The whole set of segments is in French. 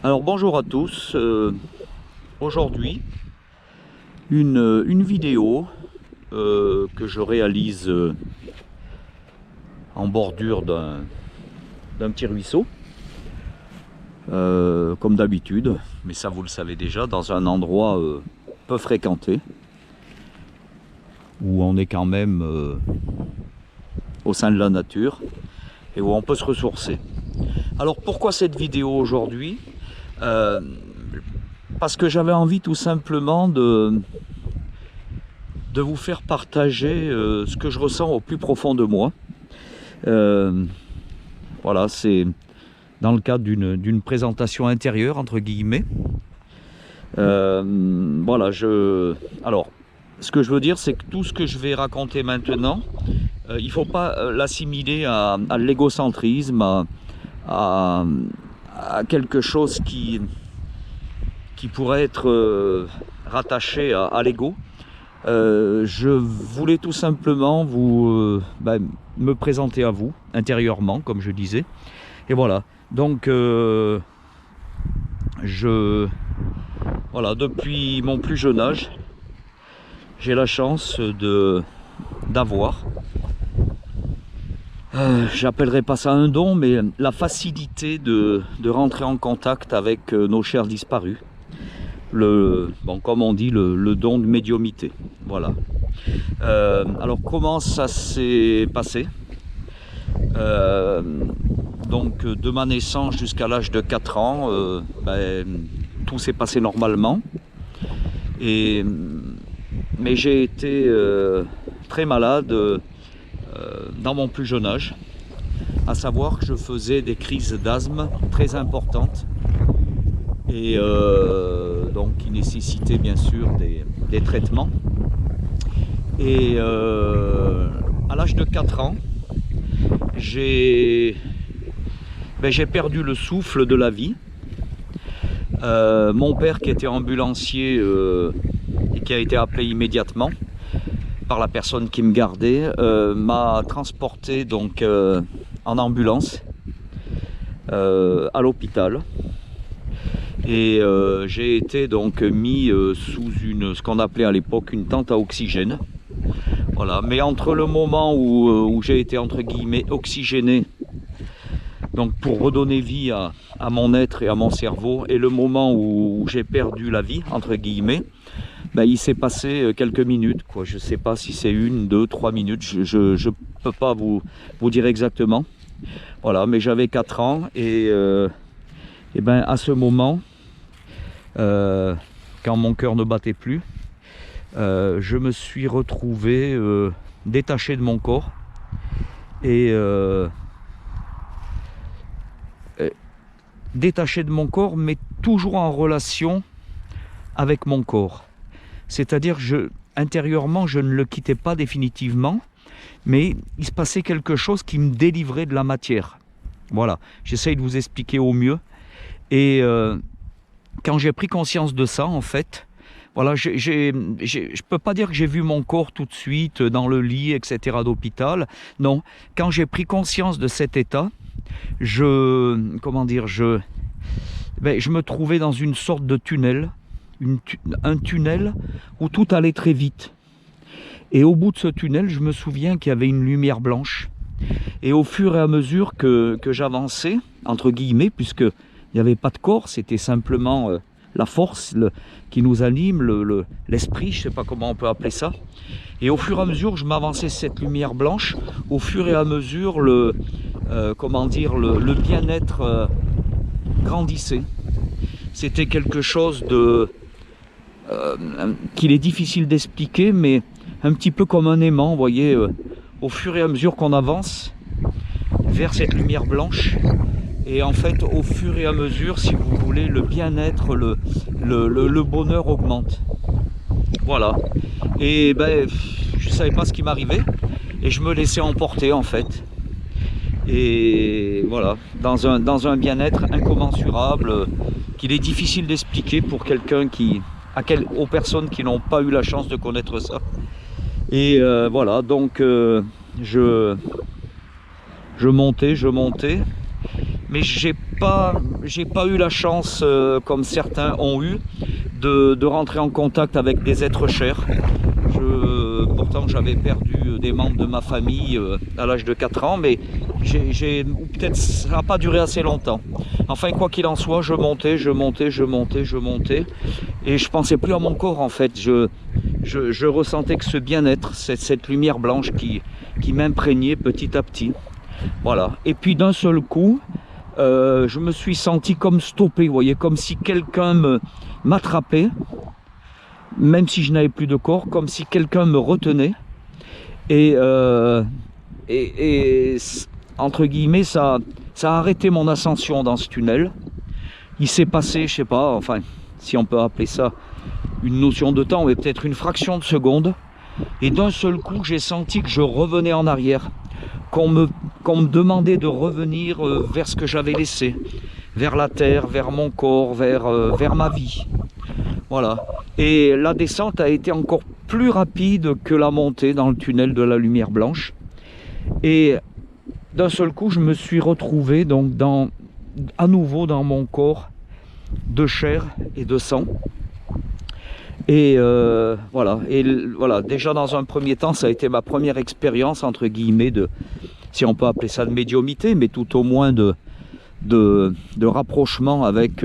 Alors bonjour à tous, aujourd'hui une vidéo que je réalise en bordure d'un petit ruisseau, comme d'habitude, mais ça vous le savez déjà, dans un endroit peu fréquenté, où on est quand même au sein de la nature et où on peut se ressourcer. Alors pourquoi cette vidéo aujourd'hui? Parce que j'avais envie tout simplement de vous faire partager ce que je ressens au plus profond de moi. Voilà, c'est dans le cadre d'une présentation intérieure, entre guillemets. Voilà, alors, ce que je veux dire, c'est que tout ce que je vais raconter maintenant, il ne faut pas l'assimiler à l'égocentrisme, à quelque chose qui pourrait être rattaché à l'ego. Je voulais tout simplement me présenter à vous, intérieurement, comme je disais. Et voilà, donc voilà, depuis mon plus jeune âge, j'ai la chance d'avoir, j'appellerai pas ça un don, mais la facilité de rentrer en contact avec nos chers disparus. Comme on dit, le don de médiumnité. Voilà. Alors comment ça s'est passé? Donc de ma naissance jusqu'à l'âge de 4 ans, tout s'est passé normalement. Mais j'ai été très malade dans mon plus jeune âge, à savoir que je faisais des crises d'asthme très importantes et donc qui nécessitaient bien sûr des traitements. Et à l'âge de 4 ans, j'ai perdu le souffle de la vie. Mon père, qui était ambulancier et qui a été appelé immédiatement par la personne qui me gardait, m'a transporté donc en ambulance à l'hôpital. Et j'ai été donc mis sous ce qu'on appelait à l'époque une tente à oxygène. Voilà. Mais entre le moment où j'ai été entre guillemets oxygéné, donc pour redonner vie à mon être et à mon cerveau, et le moment où j'ai perdu la vie entre guillemets, il s'est passé quelques minutes, quoi. Je ne sais pas si c'est 1, 2, 3 minutes, je ne peux pas vous dire exactement. Voilà, mais j'avais 4 ans et à ce moment, quand mon cœur ne battait plus, je me suis retrouvé détaché de mon corps et détaché de mon corps, mais toujours en relation avec mon corps. C'est-à-dire intérieurement, je ne le quittais pas définitivement, mais il se passait quelque chose qui me délivrait de la matière. Voilà, j'essaye de vous expliquer au mieux. Et quand j'ai pris conscience de ça, en fait, voilà, je ne peux pas dire que j'ai vu mon corps tout de suite dans le lit, etc. d'hôpital. Non, quand j'ai pris conscience de cet état, je me trouvais dans une sorte de tunnel, un tunnel où tout allait très vite. Et au bout de ce tunnel, je me souviens qu'il y avait une lumière blanche. Et au fur et à mesure que j'avançais, entre guillemets, puisqu'il n'y avait pas de corps, c'était simplement la force qui nous anime, l'esprit, je ne sais pas comment on peut appeler ça. Et au fur et à mesure que je m'avançais cette lumière blanche, au fur et à mesure le bien-être grandissait. C'était quelque chose qu'il est difficile d'expliquer, mais un petit peu comme un aimant, vous voyez, au fur et à mesure qu'on avance vers cette lumière blanche. Et en fait, au fur et à mesure, si vous voulez, le bien-être, le bonheur augmente. Voilà. Et je ne savais pas ce qui m'arrivait. Et je me laissais emporter, en fait. Et voilà, dans un bien-être incommensurable, qu'il est difficile d'expliquer pour quelqu'un aux personnes qui n'ont pas eu la chance de connaître ça. Et voilà, donc je montais, mais j'ai j'ai pas eu la chance, comme certains ont eu, de rentrer en contact avec des êtres chers. Pourtant j'avais perdu des membres de ma famille à l'âge de 4 ans, mais ou peut-être ça n'a pas duré assez longtemps. Enfin, quoi qu'il en soit, je montais, et je pensais plus à mon corps en fait. Je ressentais que ce bien-être, cette lumière blanche qui m'imprégnait petit à petit. Voilà. Et puis d'un seul coup, je me suis senti comme stoppé, vous voyez, comme si quelqu'un m'attrapait, même si je n'avais plus de corps, comme si quelqu'un me retenait. Et entre guillemets, ça a arrêté mon ascension dans ce tunnel. Il s'est passé, je sais pas, enfin, si on peut appeler ça une notion de temps, mais peut-être une fraction de seconde. Et d'un seul coup, j'ai senti que je revenais en arrière, qu'on me demandait de revenir vers ce que j'avais laissé, vers la terre, vers mon corps, vers ma vie. Voilà. Et la descente a été encore plus rapide que la montée dans le tunnel de la lumière blanche. Et d'un seul coup, je me suis retrouvé donc à nouveau dans mon corps de chair et de sang. Et voilà. Et voilà. Déjà dans un premier temps, ça a été ma première expérience entre guillemets si on peut appeler ça de médiumité, mais tout au moins de rapprochement avec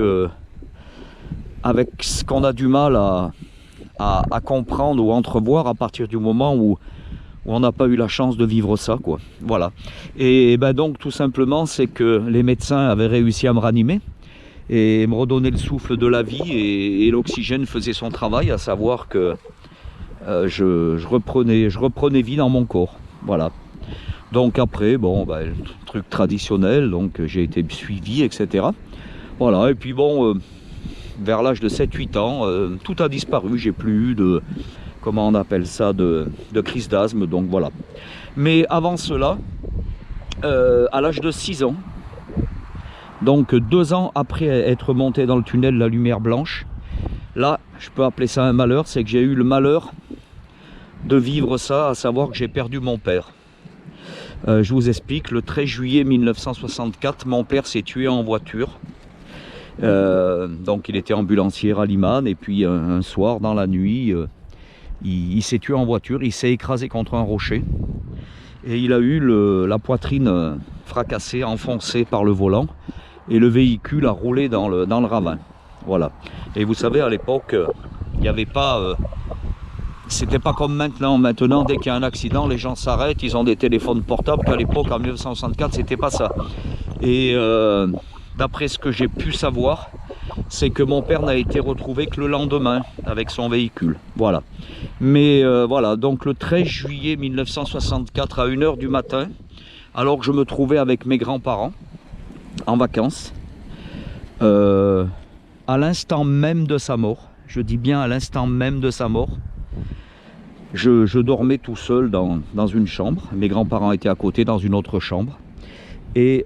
ce qu'on a du mal à comprendre ou entrevoir à partir du moment où on n'a pas eu la chance de vivre ça, quoi. Voilà. Et ben donc tout simplement, c'est que les médecins avaient réussi à me ranimer et me redonner le souffle de la vie, et l'oxygène faisait son travail, à savoir que je reprenais vie dans mon corps. Voilà. Donc après, bon, ben, le truc traditionnel, donc j'ai été suivi, etc. Voilà. Et puis bon, vers l'âge de 7-8 ans, tout a disparu. J'ai plus eu de, comment on appelle ça, de crise d'asthme, donc voilà. Mais avant cela, à l'âge de 6 ans, donc 2 ans après être monté dans le tunnel de la lumière blanche, là, je peux appeler ça un malheur, c'est que j'ai eu le malheur de vivre ça, à savoir que j'ai perdu mon père. Je vous explique, le 13 juillet 1964, mon père s'est tué en voiture. Donc il était ambulancier à Liman, et puis un soir dans la nuit, il s'est tué en voiture, il s'est écrasé contre un rocher, et il a eu la poitrine fracassée, enfoncée par le volant, et le véhicule a roulé dans le ravin. Voilà. Et vous savez, à l'époque, il n'y avait pas... c'était pas comme maintenant. Maintenant, dès qu'il y a un accident, les gens s'arrêtent, ils ont des téléphones portables, qu'à l'époque, en 1964, c'était pas ça. Et d'après ce que j'ai pu savoir, c'est que mon père n'a été retrouvé que le lendemain avec son véhicule. Voilà. Mais voilà, donc le 13 juillet 1964 à 1 h du matin, alors que je me trouvais avec mes grands-parents en vacances, à l'instant même de sa mort, je dis bien à l'instant même de sa mort, je dormais tout seul dans une chambre. Mes grands-parents étaient à côté dans une autre chambre. Et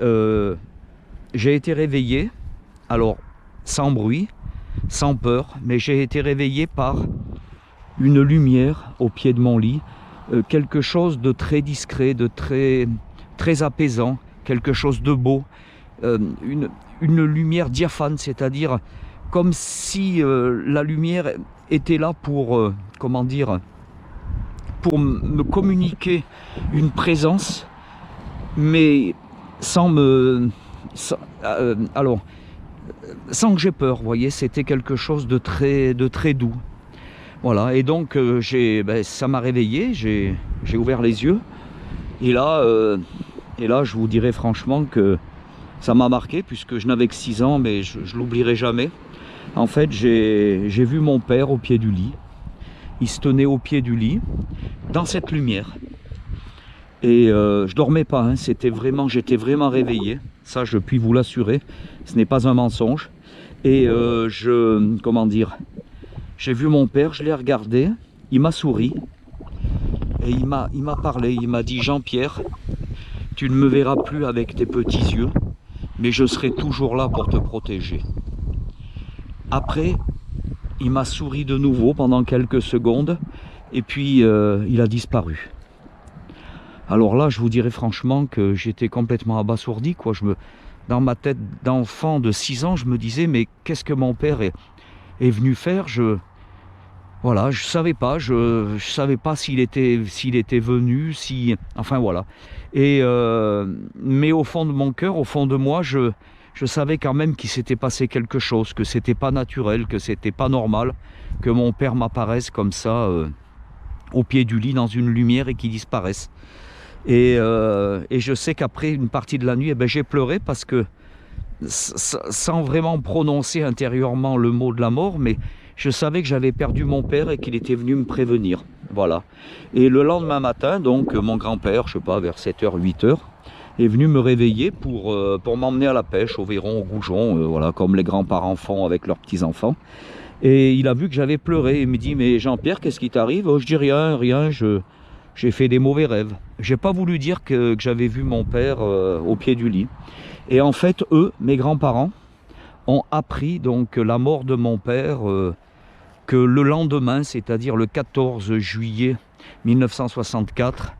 j'ai été réveillé, alors sans bruit, sans peur, mais j'ai été réveillé par une lumière au pied de mon lit, quelque chose de très discret, de très apaisant, quelque chose de beau, une lumière diaphane, c'est-à-dire comme si la lumière était là pour, comment dire, pour me communiquer une présence, mais sans que j'ai peur, vous voyez, c'était quelque chose de très doux. Voilà, et donc ça m'a réveillé, j'ai ouvert les yeux, et là, je vous dirais franchement que ça m'a marqué, puisque je n'avais que 6 ans, mais je l'oublierai jamais. En fait, j'ai vu mon père au pied du lit. Il se tenait au pied du lit, dans cette lumière. Et je dormais pas, hein, j'étais vraiment réveillé. Ça, je puis vous l'assurer. Ce n'est pas un mensonge. Et comment dire, j'ai vu mon père, je l'ai regardé, il m'a souri. Et il m'a parlé, il m'a dit: Jean-Pierre, tu ne me verras plus avec tes petits yeux, mais je serai toujours là pour te protéger. Après, il m'a souri de nouveau pendant quelques secondes, et puis il a disparu. Alors là, je vous dirais franchement que j'étais complètement abasourdi, quoi. dans ma tête d'enfant de 6 ans, je me disais, mais qu'est-ce que mon père est venu faire? Voilà, je savais pas, je savais pas s'il était venu, si, enfin voilà. Et mais au fond de mon cœur, au fond de moi, je savais quand même qu'il s'était passé quelque chose, que c'était pas naturel, que c'était pas normal, que mon père m'apparaisse comme ça au pied du lit dans une lumière et qu'il disparaisse. Et je sais qu'après une partie de la nuit, eh ben, j'ai pleuré parce que sans vraiment prononcer intérieurement le mot de la mort, mais je savais que j'avais perdu mon père et qu'il était venu me prévenir. Voilà. Et le lendemain matin, donc, mon grand-père, je sais pas, vers 7h, 8h, est venu me réveiller pour m'emmener à la pêche, au Véron, au Goujon, voilà, comme les grands-parents font avec leurs petits-enfants. Et il a vu que j'avais pleuré. Il me dit, mais Jean-Pierre, qu'est-ce qui t'arrive? Oh, je dis rien, j'ai fait des mauvais rêves. J'ai pas voulu dire que j'avais vu mon père au pied du lit. Et en fait, eux, mes grands-parents, ont appris donc la mort de mon père que le lendemain, c'est-à-dire le 14 juillet 1964,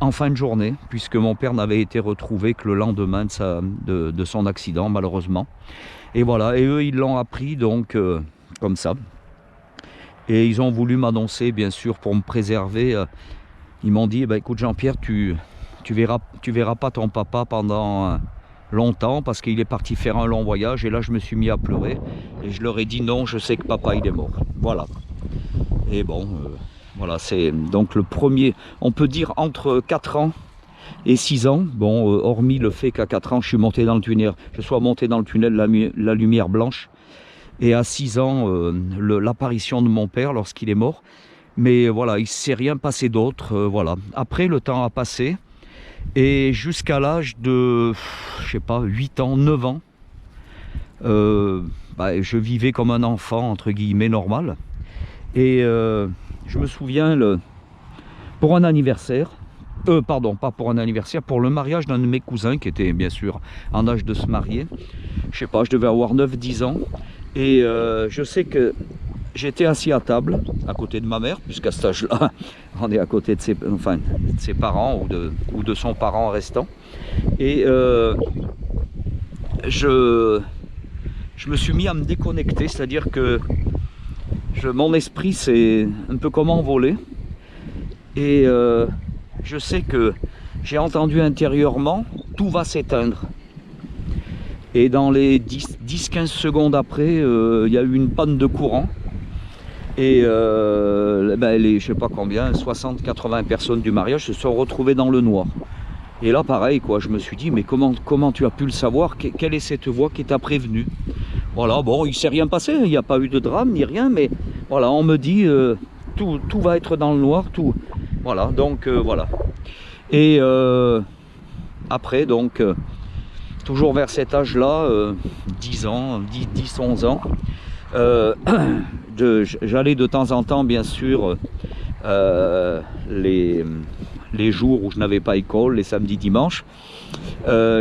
en fin de journée, puisque mon père n'avait été retrouvé que le lendemain de son accident, malheureusement. Et voilà, et eux, ils l'ont appris donc comme ça. Et ils ont voulu m'annoncer, bien sûr, pour me préserver. Ils m'ont dit, bah, écoute Jean-Pierre, tu verras pas ton papa pendant longtemps parce qu'il est parti faire un long voyage. Et là, je me suis mis à pleurer et je leur ai dit non, je sais que papa il est mort. Voilà. Et bon, voilà, c'est donc le premier, on peut dire entre 4 ans et 6 ans. Bon, hormis le fait qu'à 4 ans, je sois monté dans le tunnel la lumière blanche. Et à 6 ans, l'apparition de mon père lorsqu'il est mort. Mais voilà, il ne s'est rien passé d'autre. Voilà. Après, le temps a passé. Et jusqu'à l'âge de, je sais pas, 8 ans, 9 ans, je vivais comme un enfant, entre guillemets, normal. Et je me souviens, pour un anniversaire, pardon, pas pour un anniversaire, pour le mariage d'un de mes cousins, qui était bien sûr en âge de se marier. Je sais pas, je devais avoir 9-10 ans. Et je sais que j'étais assis à table, à côté de ma mère, puisqu'à cet âge-là, on est à côté de ses parents ou de son parent restant. Et je me suis mis à me déconnecter, c'est-à-dire que mon esprit s'est un peu comme envolé. Et je sais que j'ai entendu intérieurement, tout va s'éteindre. Et dans les 10-15 secondes après, il y a eu une panne de courant. Et je sais pas combien, 60-80 personnes du mariage se sont retrouvées dans le noir. Et là pareil quoi, je me suis dit mais comment tu as pu le savoir? Quelle est cette voix qui t'a prévenu? Voilà, bon, il s'est rien passé, il n'y a pas eu de drame ni rien, mais voilà, on me dit tout va être dans le noir, tout. Voilà, donc voilà. Et après donc toujours vers cet âge-là, 10 ans, 10-11 ans, j'allais de temps en temps, bien sûr, les jours où je n'avais pas école, les samedis, dimanches,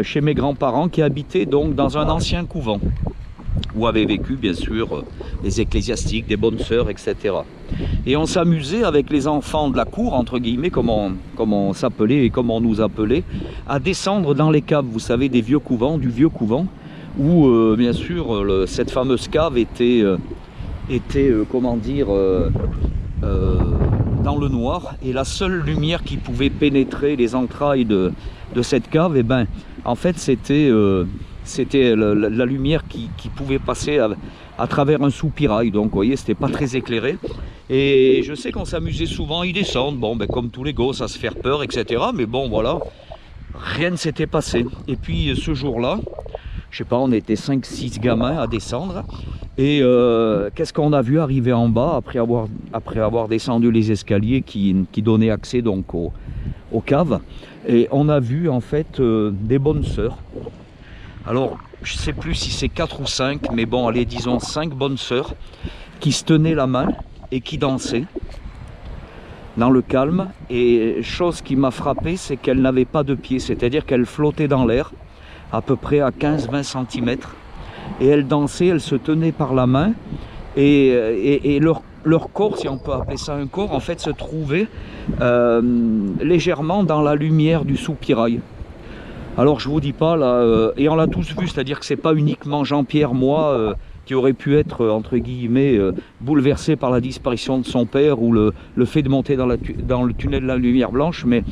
chez mes grands-parents qui habitaient donc dans un ancien couvent, où avaient vécu, bien sûr, les ecclésiastiques, des bonnes sœurs, etc. Et on s'amusait avec les enfants de la cour, entre guillemets, comme on s'appelait et comme on nous appelait, à descendre dans les caves, vous savez, du vieux couvent, où, bien sûr, cette fameuse cave était comment dire, dans le noir, et la seule lumière qui pouvait pénétrer les entrailles de cette cave, et ben, en fait, c'était la lumière qui pouvait passer à travers un soupirail. Donc, vous voyez, c'était pas très éclairé. Et je sais qu'on s'amusait souvent à y descendre. Bon, ben, comme tous les gosses, à se faire peur, etc. Mais bon, voilà, rien ne s'était passé. Et puis, ce jour-là, je sais pas, on était 5-6 gamins à descendre. Et qu'est-ce qu'on a vu arriver en bas après avoir descendu les escaliers qui donnaient accès donc aux caves. Et on a vu en fait des bonnes sœurs. Alors je sais plus si c'est 4 ou 5, mais bon, allez, disons 5 bonnes sœurs qui se tenaient la main et qui dansaient dans le calme. Et chose qui m'a frappé, c'est qu'elles n'avaient pas de pieds, c'est-à-dire qu'elles flottaient dans l'air à peu près à 15-20 cm. Et elles dansaient, elles se tenaient par la main, et leur corps, si on peut appeler ça un corps, en fait se trouvait légèrement dans la lumière du soupirail. Alors je vous dis pas là, et on l'a tous vu, c'est-à-dire que c'est pas uniquement Jean-Pierre, moi, qui aurait pu être, entre guillemets, bouleversé par la disparition de son père ou le fait de monter dans le tunnel de la lumière blanche, mais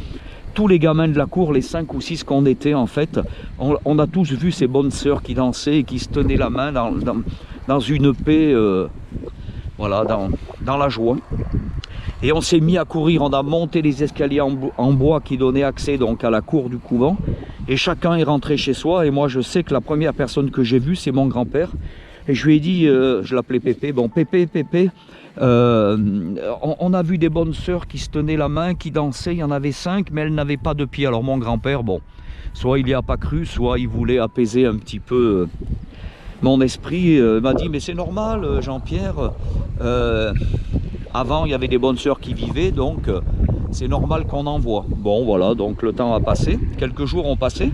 tous les gamins de la cour, les 5 ou 6 qu'on était en fait, on a tous vu ces bonnes sœurs qui dansaient et qui se tenaient la main dans une paix, voilà, dans la joie. Et on s'est mis à courir, on a monté les escaliers en bois qui donnaient accès donc à la cour du couvent. Et chacun est rentré chez soi. Et moi je sais que la première personne que j'ai vue, c'est mon grand-père. Et je lui ai dit, je l'appelais Pépé, bon Pépé, on a vu des bonnes sœurs qui se tenaient la main, qui dansaient, il y en avait 5, mais elles n'avaient pas de pied. Alors mon grand-père, bon, soit il n'y a pas cru, soit il voulait apaiser un petit peu mon esprit, m'a dit, mais c'est normal Jean-Pierre, avant il y avait des bonnes sœurs qui vivaient, donc c'est normal qu'on en voit. Bon voilà, donc le temps a passé, quelques jours ont passé,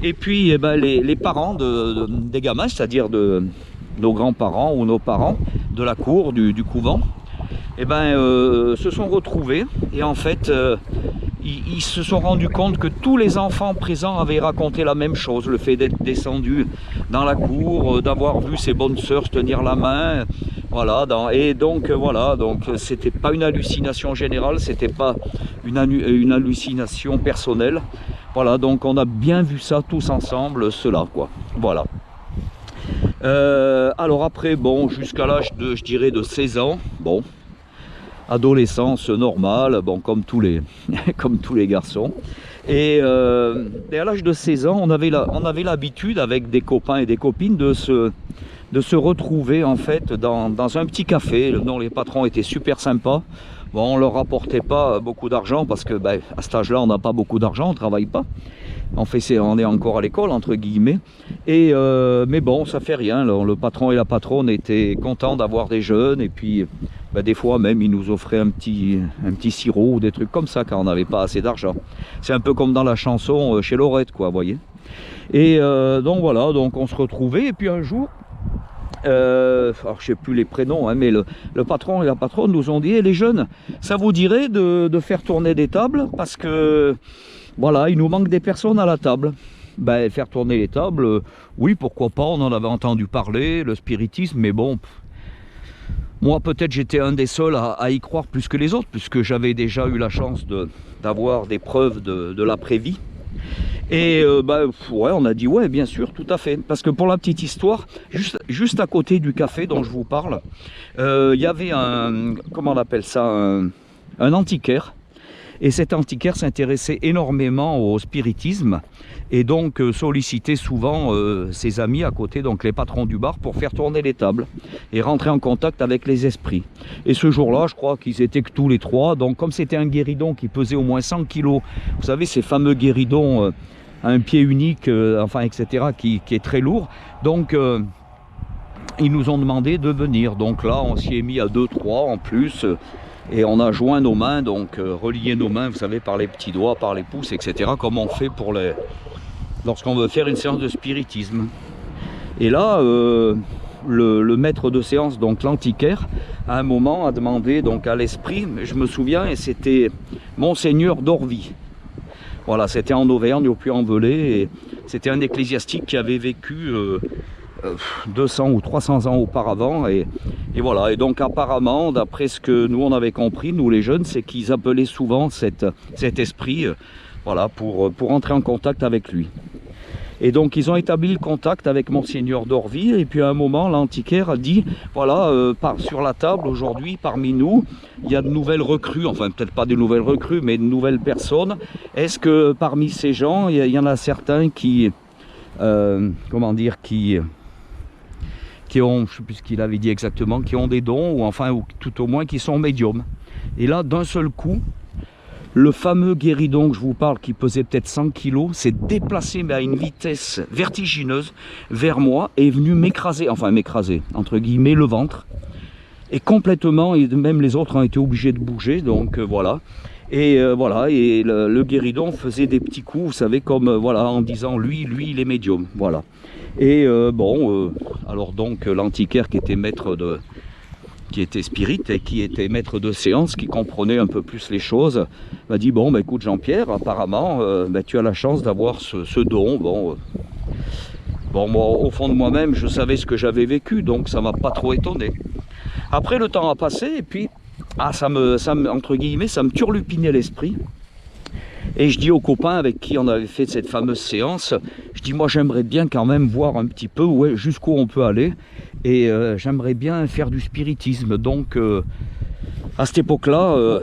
et puis eh ben, les parents des gamins, c'est-à-dire de nos grands-parents ou nos parents de la cour, du couvent, eh ben, se sont retrouvés, et en fait ils se sont rendus compte que tous les enfants présents avaient raconté la même chose, le fait d'être descendus dans la cour, d'avoir vu ces bonnes sœurs se tenir la main, voilà, et donc voilà, donc c'était pas une hallucination générale, c'était pas une hallucination personnelle, voilà, donc on a bien vu ça tous ensemble, cela quoi, voilà. Alors après, bon, jusqu'à l'âge de, je dirais, de 16 ans, bon, adolescence normale, bon, comme tous les, comme tous les garçons. Et à l'âge de 16 ans, on avait l'habitude, avec des copains et des copines, de se retrouver en fait dans un petit café dont les patrons étaient super sympas. Bon, on leur rapportait pas beaucoup d'argent parce que ben, à cet âge-là, on n'a pas beaucoup d'argent, on travaille pas. On est encore à l'école entre guillemets. Et mais bon, ça fait rien. Le patron et la patronne étaient contents d'avoir des jeunes, et puis ben, des fois même ils nous offraient un petit sirop ou des trucs comme ça quand on n'avait pas assez d'argent. C'est un peu comme dans la chanson chez Lorette, quoi, vous voyez. Et donc voilà, donc on se retrouvait, et puis un jour, alors je sais plus les prénoms, hein, mais le patron et la patronne nous ont dit, les jeunes, ça vous dirait de faire tourner des tables, parce que voilà, il nous manque des personnes à la table. Ben, faire tourner les tables, oui, pourquoi pas, on en avait entendu parler, le spiritisme, mais bon, moi peut-être j'étais un des seuls à y croire plus que les autres, puisque j'avais déjà eu la chance d'avoir des preuves de l'après-vie. Et bah, ouais, on a dit ouais, bien sûr, tout à fait. Parce que pour la petite histoire, juste à côté du café dont je vous parle, il y avait un, comment on appelle ça, un antiquaire. Et cet antiquaire s'intéressait énormément au spiritisme, et donc sollicitait souvent ses amis à côté, donc les patrons du bar, pour faire tourner les tables et rentrer en contact avec les esprits. Et ce jour-là, je crois qu'ils étaient que tous les trois. Donc comme c'était un guéridon qui pesait au moins 100 kg, vous savez, ces fameux guéridons à un pied unique, enfin etc., qui est très lourd, donc ils nous ont demandé de venir. Donc là, on s'y est mis à 2-3 en plus. Et on a joint nos mains, donc relié nos mains, vous savez, par les petits doigts, par les pouces, etc. Comme on fait lorsqu'on veut faire une séance de spiritisme. Et là, le maître de séance, donc l'antiquaire, à un moment a demandé donc à l'esprit, je me souviens, et c'était Monseigneur d'Orvie. Voilà, c'était en Auvergne, au Puy-en-Velay, et c'était un ecclésiastique qui avait vécu 200 ou 300 ans auparavant, et voilà. Et donc apparemment, d'après ce que nous on avait compris, nous les jeunes, c'est qu'ils appelaient souvent cet esprit, voilà, pour entrer en contact avec lui. Et donc ils ont établi le contact avec Monseigneur d'Orvie, et puis à un moment l'antiquaire a dit, voilà, sur la table aujourd'hui parmi nous, il y a de nouvelles recrues, enfin peut-être pas de nouvelles recrues, mais de nouvelles personnes. Est-ce que parmi ces gens, il y en a certains qui, comment dire, qui ont, je sais plus ce qu'il avait dit exactement, qui ont des dons, ou enfin, ou tout au moins qui sont médiums. Et là, d'un seul coup, le fameux guéridon que je vous parle, qui pesait peut-être 100 kg, s'est déplacé mais à une vitesse vertigineuse vers moi et est venu m'écraser, enfin m'écraser, entre guillemets, le ventre. Et complètement, et même les autres ont été obligés de bouger, donc voilà. Et voilà, et le guéridon faisait des petits coups, vous savez, comme voilà, en disant lui il est médium, voilà. Et bon, alors donc l'antiquaire qui était maître qui était spirit et qui était maître de séance, qui comprenait un peu plus les choses, m'a dit bon, bah, écoute Jean-Pierre, apparemment, bah, tu as la chance d'avoir ce don. Bon, moi, au fond de moi-même, je savais ce que j'avais vécu, donc ça m'a pas trop étonné. Après, le temps a passé et puis, entre guillemets, ça me turlupinait l'esprit. Et je dis aux copains avec qui on avait fait cette fameuse séance, je dis moi j'aimerais bien quand même voir un petit peu jusqu'où on peut aller. Et j'aimerais bien faire du spiritisme. Donc à cette époque-là,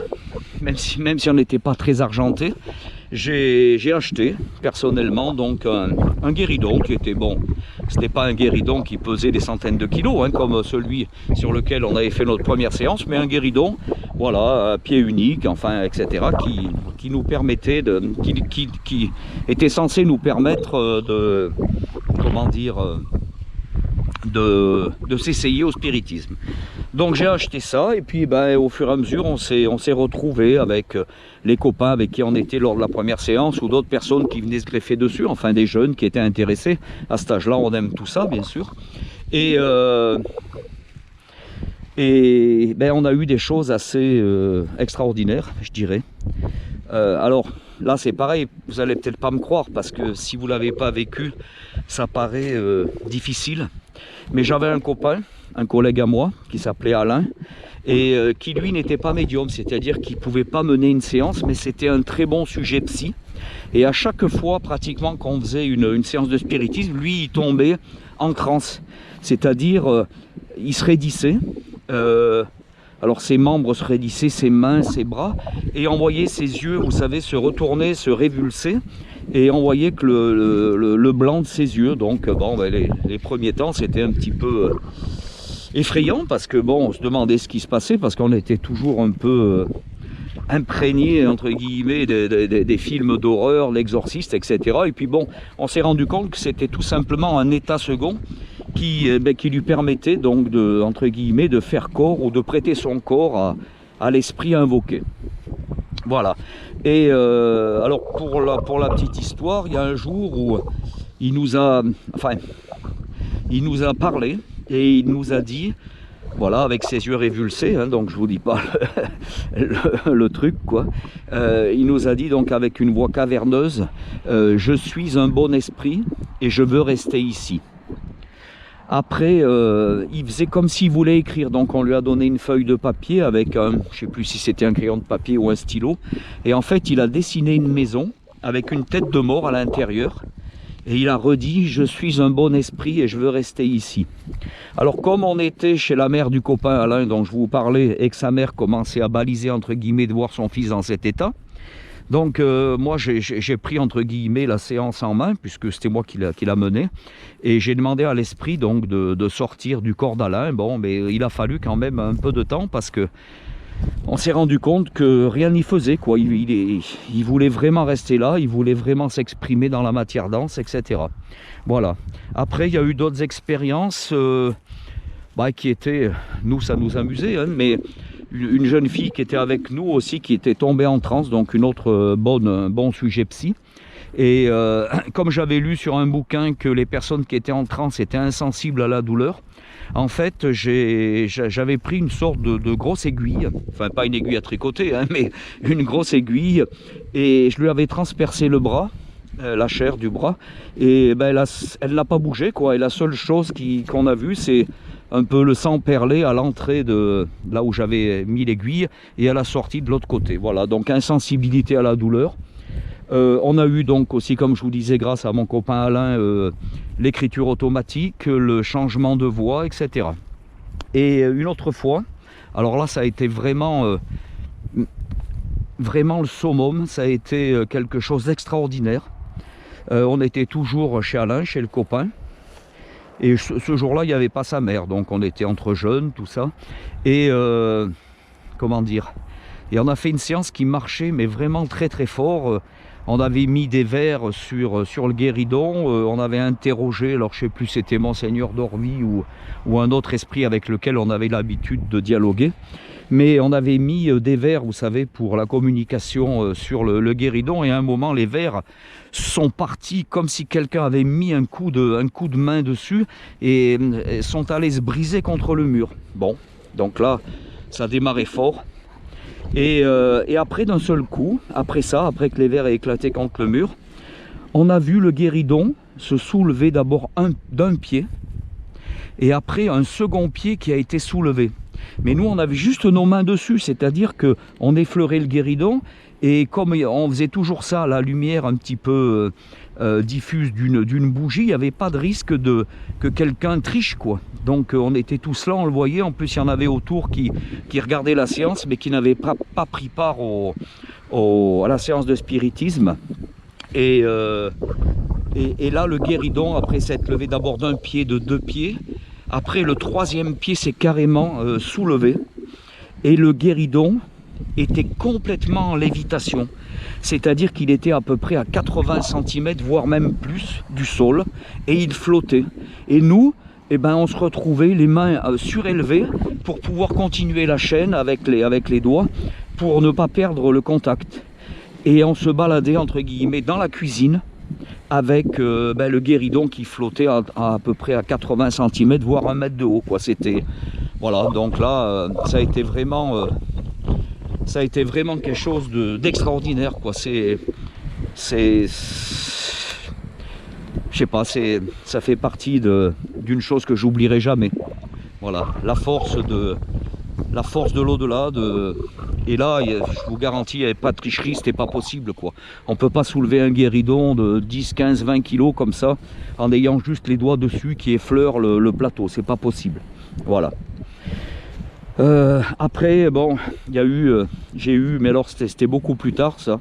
même si on n'était pas très argenté, j'ai acheté personnellement donc un guéridon qui était bon. C'était pas un guéridon qui pesait des centaines de kilos, hein, comme celui sur lequel on avait fait notre première séance, mais un guéridon, voilà, à pied unique, enfin, etc., qui nous permettait qui était censé nous permettre de, comment dire, de s'essayer au spiritisme. Donc j'ai acheté ça et puis ben, au fur et à mesure on s'est retrouvés avec les copains avec qui on était lors de la première séance ou d'autres personnes qui venaient se greffer dessus, enfin des jeunes qui étaient intéressés. À cet âge-là on aime tout ça bien sûr. Et ben, on a eu des choses assez extraordinaires, je dirais. Alors là c'est pareil, vous allez peut-être pas me croire parce que si vous l'avez pas vécu, ça paraît difficile. Mais j'avais un copain, un collègue à moi, qui s'appelait Alain, et qui lui n'était pas médium, c'est-à-dire qu'il ne pouvait pas mener une séance, mais c'était un très bon sujet psy. Et à chaque fois, pratiquement, qu'on faisait une séance de spiritisme, lui, il tombait en transe, c'est-à-dire, il se raidissait. Alors ses membres se raidissaient, ses mains, ses bras, et on voyait ses yeux, vous savez, se retourner, se révulser, et on voyait que le blanc de ses yeux. Donc bon, ben, les premiers temps, c'était un petit peu effrayant, parce que bon, on se demandait ce qui se passait, parce qu'on était toujours un peu imprégné, entre guillemets, des films d'horreur, l'exorciste, etc. Et puis bon, on s'est rendu compte que c'était tout simplement un état second, qui lui permettait donc de, entre guillemets, de faire corps ou de prêter son corps à l'esprit invoqué. Voilà. Et alors pour la petite histoire, il y a un jour où il nous a parlé et il nous a dit, voilà, avec ses yeux révulsés, hein, donc je vous dis pas le truc quoi. Il nous a dit donc avec une voix caverneuse, je suis un bon esprit et je veux rester ici. Après, il faisait comme s'il voulait écrire, donc on lui a donné une feuille de papier avec un, je sais plus si c'était un crayon de papier ou un stylo, et en fait il a dessiné une maison avec une tête de mort à l'intérieur, et il a redit, je suis un bon esprit et je veux rester ici. Alors comme on était chez la mère du copain Alain dont je vous parlais, et que sa mère commençait à baliser entre guillemets de voir son fils dans cet état, donc moi j'ai pris entre guillemets la séance en main, puisque c'était moi qui l'a menée, et j'ai demandé à l'esprit donc de sortir du corps d'Alain. Bon, mais il a fallu quand même un peu de temps, parce que on s'est rendu compte que rien n'y faisait quoi. Il voulait vraiment rester là, il voulait vraiment s'exprimer dans la matière dense, etc. Voilà. Après il y a eu d'autres expériences qui étaient, nous ça nous amusait, hein, mais une jeune fille qui était avec nous aussi, qui était tombée en transe, donc une autre bon sujet psy. Et comme j'avais lu sur un bouquin que les personnes qui étaient en transe étaient insensibles à la douleur, en fait j'avais pris une sorte de grosse aiguille, enfin pas une aiguille à tricoter, hein, mais une grosse aiguille, et je lui avais transpercé le bras, la chair du bras, et ben, elle n'a pas bougé quoi. Et la seule chose qu'on a vue, c'est un peu le sang perlé à l'entrée de là où j'avais mis l'aiguille et à la sortie de l'autre côté. Voilà, donc insensibilité à la douleur. On a eu donc aussi, comme je vous disais, grâce à mon copain Alain, l'écriture automatique, le changement de voix, etc. Et une autre fois, alors là ça a été vraiment le summum, ça a été quelque chose d'extraordinaire. On était toujours chez Alain, chez le copain. Et ce jour-là, il n'y avait pas sa mère, donc on était entre jeunes, tout ça. Et comment dire, et on a fait une séance qui marchait, mais vraiment très très fort. On avait mis des verres sur le guéridon, on avait interrogé, alors je ne sais plus, c'était Monseigneur Dormy ou un autre esprit avec lequel on avait l'habitude de dialoguer. Mais on avait mis des verres, vous savez, pour la communication sur le guéridon, et à un moment, les verres sont partis comme si quelqu'un avait mis un coup de main dessus, et sont allés se briser contre le mur. Bon, Donc là, ça démarrait fort. Et après, d'un seul coup, après que les verres aient éclaté contre le mur, on a vu le guéridon se soulever d'abord d'un pied, et après un second pied qui a été soulevé. Mais nous, on avait juste nos mains dessus, c'est-à-dire qu'on effleurait le guéridon, et comme on faisait toujours ça, la lumière un petit peu diffuse d'une bougie, il n'y avait pas de risque que quelqu'un triche, quoi. Donc on était tous là, on le voyait. En plus, il y en avait autour qui regardaient la séance, mais qui n'avaient pas pris part à la séance de spiritisme. Et là, le guéridon, après s'être levé d'abord d'un pied, de 2 pieds, après le 3e pied s'est carrément soulevé. Et le guéridon était complètement en lévitation. C'est-à-dire qu'il était à peu près à 80 cm, voire même plus, du sol. Et il flottait. Et nous, eh ben, on se retrouvait les mains surélevées pour pouvoir continuer la chaîne avec les doigts, pour ne pas perdre le contact. Et on se baladait, entre guillemets, dans la cuisine, avec le guéridon qui flottait à peu près à 80 cm, voire 1 mètre de haut, quoi. C'était, voilà, donc là, ça a été vraiment quelque chose d'extraordinaire, quoi. Je sais pas, ça fait partie d'une chose que j'oublierai jamais. Voilà, la force de l'au-delà. Et là, je vous garantis, il n'y avait pas de tricherie, c'était pas possible, quoi. On peut pas soulever un guéridon de 10, 15, 20 kilos comme ça, en ayant juste les doigts dessus qui effleurent le plateau. C'est pas possible. Voilà. Après, bon, j'ai eu, mais alors c'était beaucoup plus tard, ça.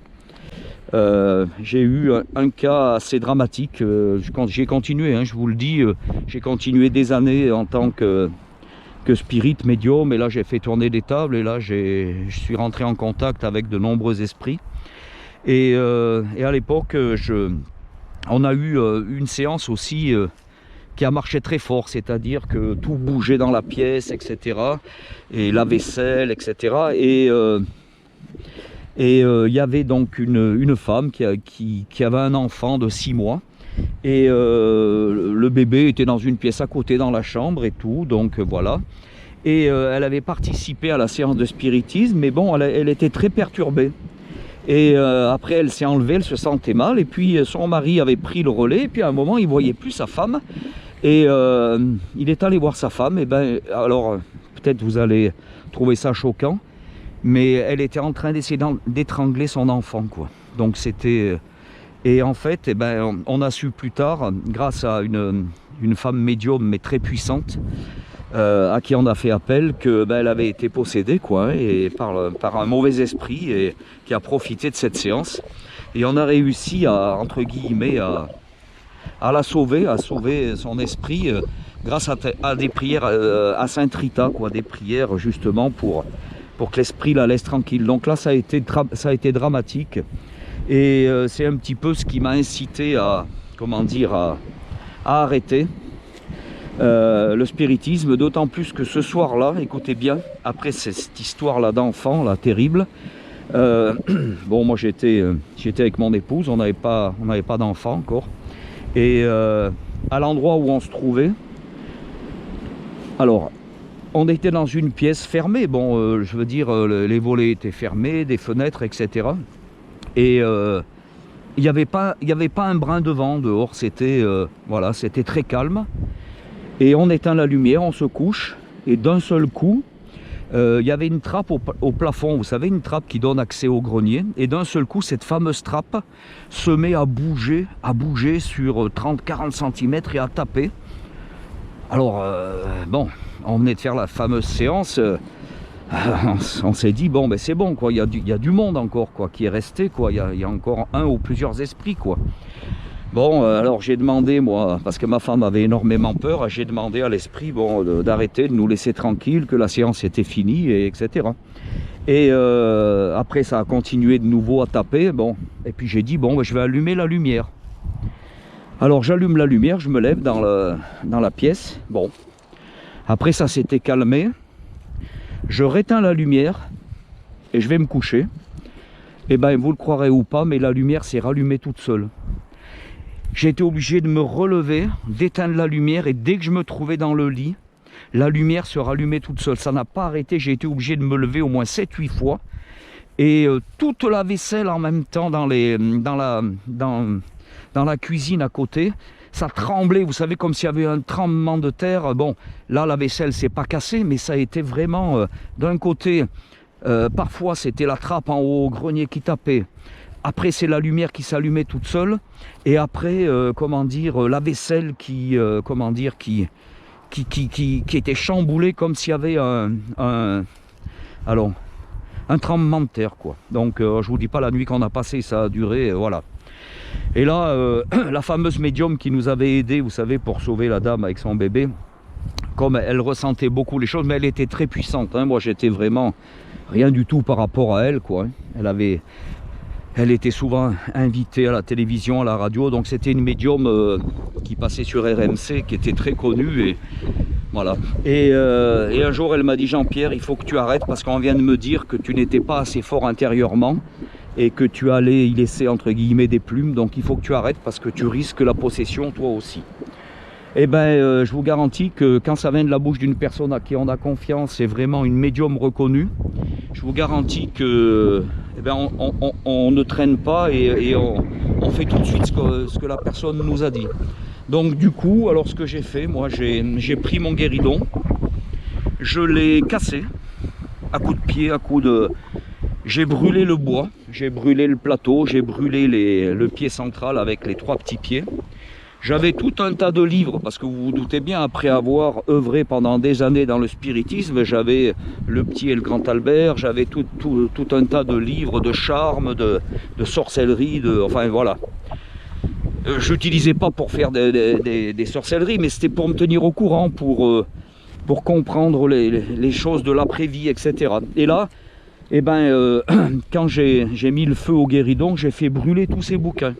J'ai eu un cas assez dramatique. J'ai continué, hein, je vous le dis, j'ai continué des années en tant que spirit médium, et là j'ai fait tourner des tables, et là je suis rentré en contact avec de nombreux esprits. Et à l'époque, on a eu une séance aussi qui a marché très fort, c'est-à-dire que tout bougeait dans la pièce, etc. Et la vaisselle, etc. Et il y avait donc une femme qui avait un enfant de 6 mois. Et le bébé était dans une pièce à côté, dans la chambre et tout, donc voilà. Et elle avait participé à la séance de spiritisme, mais bon, elle était très perturbée. Et après, elle s'est enlevée, elle se sentait mal, et puis son mari avait pris le relais, et puis à un moment, il ne voyait plus sa femme, et il est allé voir sa femme. Et ben, alors, peut-être vous allez trouver ça choquant, mais elle était en train d'essayer d'étrangler son enfant, quoi. Donc c'était... Et en fait, eh ben, on a su plus tard, grâce à une femme médium mais très puissante, à qui on a fait appel, que ben, elle avait été possédée, quoi, et par un mauvais esprit, et qui a profité de cette séance. Et on a réussi à, entre guillemets, à la sauver, à sauver son esprit, grâce à des prières à Sainte Rita, quoi, des prières justement pour que l'esprit la laisse tranquille. Donc là, ça a été dramatique. Et c'est un petit peu ce qui m'a incité à, comment dire, à arrêter le spiritisme, d'autant plus que ce soir-là, écoutez bien, après cette histoire-là d'enfant, là, terrible, bon, moi j'étais avec mon épouse, on n'avait pas d'enfant encore, et à l'endroit où on se trouvait, alors, on était dans une pièce fermée, bon, je veux dire, les volets étaient fermés, des fenêtres, etc., et il n'y avait pas un brin de vent dehors, c'était voilà, c'était très calme. Et on éteint la lumière, on se couche, et d'un seul coup, il y avait une trappe au plafond, vous savez, une trappe qui donne accès au grenier, et d'un seul coup, cette fameuse trappe se met à bouger sur 30-40 cm et à taper. Alors, bon, on venait de faire la fameuse séance, on s'est dit, bon, ben c'est bon, quoi, il y a du monde encore, quoi, qui est resté, quoi, il y a encore un ou plusieurs esprits, quoi. Bon, alors j'ai demandé, moi, parce que ma femme avait énormément peur, j'ai demandé à l'esprit, bon, d'arrêter, de nous laisser tranquille, que la séance était finie, et etc. Et après, ça a continué de nouveau à taper, bon, et puis j'ai dit, bon, ben, je vais allumer la lumière. Alors j'allume la lumière, je me lève dans la pièce, bon. Après, ça s'était calmé. Je réteins la lumière et je vais me coucher. Et ben, vous le croirez ou pas, mais la lumière s'est rallumée toute seule. J'ai été obligé de me relever, d'éteindre la lumière, et dès que je me trouvais dans le lit, la lumière se rallumait toute seule. Ça n'a pas arrêté, j'ai été obligé de me lever au moins 7-8 fois. Et toute la vaisselle en même temps dans la cuisine à côté, ça tremblait, vous savez, comme s'il y avait un tremblement de terre. Bon, là, la vaisselle s'est pas cassée, mais ça a été vraiment, d'un côté, parfois c'était la trappe en haut au grenier qui tapait. Après, c'est la lumière qui s'allumait toute seule. Et après, comment dire, la vaisselle qui était chamboulée comme s'il y avait un tremblement de terre, quoi. Donc, je vous dis pas la nuit qu'on a passée, ça a duré, voilà. Et là, la fameuse médium qui nous avait aidé, vous savez, pour sauver la dame avec son bébé, comme elle ressentait beaucoup les choses, mais elle était très puissante, hein. Moi, j'étais vraiment rien du tout par rapport à elle, quoi. Elle était souvent invitée à la télévision, à la radio, donc c'était une médium qui passait sur RMC, qui était très connue, et voilà. Et un jour, elle m'a dit: Jean-Pierre, il faut que tu arrêtes parce qu'on vient de me dire que tu n'étais pas assez fort intérieurement et que tu allais y laisser, entre guillemets, des plumes, donc il faut que tu arrêtes parce que tu risques la possession toi aussi. Eh bien, je vous garantis que quand ça vient de la bouche d'une personne à qui on a confiance, c'est vraiment une médium reconnue, je vous garantis que on ne traîne pas et on fait tout de suite ce que la personne nous a dit. Donc du coup, alors ce que j'ai fait, moi j'ai pris mon guéridon, je l'ai cassé à coups de pied, à coups de... J'ai brûlé le bois, j'ai brûlé le plateau, j'ai brûlé le pied central avec les 3 petits pieds. J'avais tout un tas de livres, parce que vous vous doutez bien, après avoir œuvré pendant des années dans le spiritisme, j'avais le petit et le grand Albert, j'avais tout un tas de livres de charme, de sorcellerie, enfin voilà. Je n'utilisais pas pour faire des sorcelleries, mais c'était pour me tenir au courant, pour comprendre les choses de l'après-vie, etc. Et là, quand j'ai mis le feu au guéridon, j'ai fait brûler tous ces bouquins.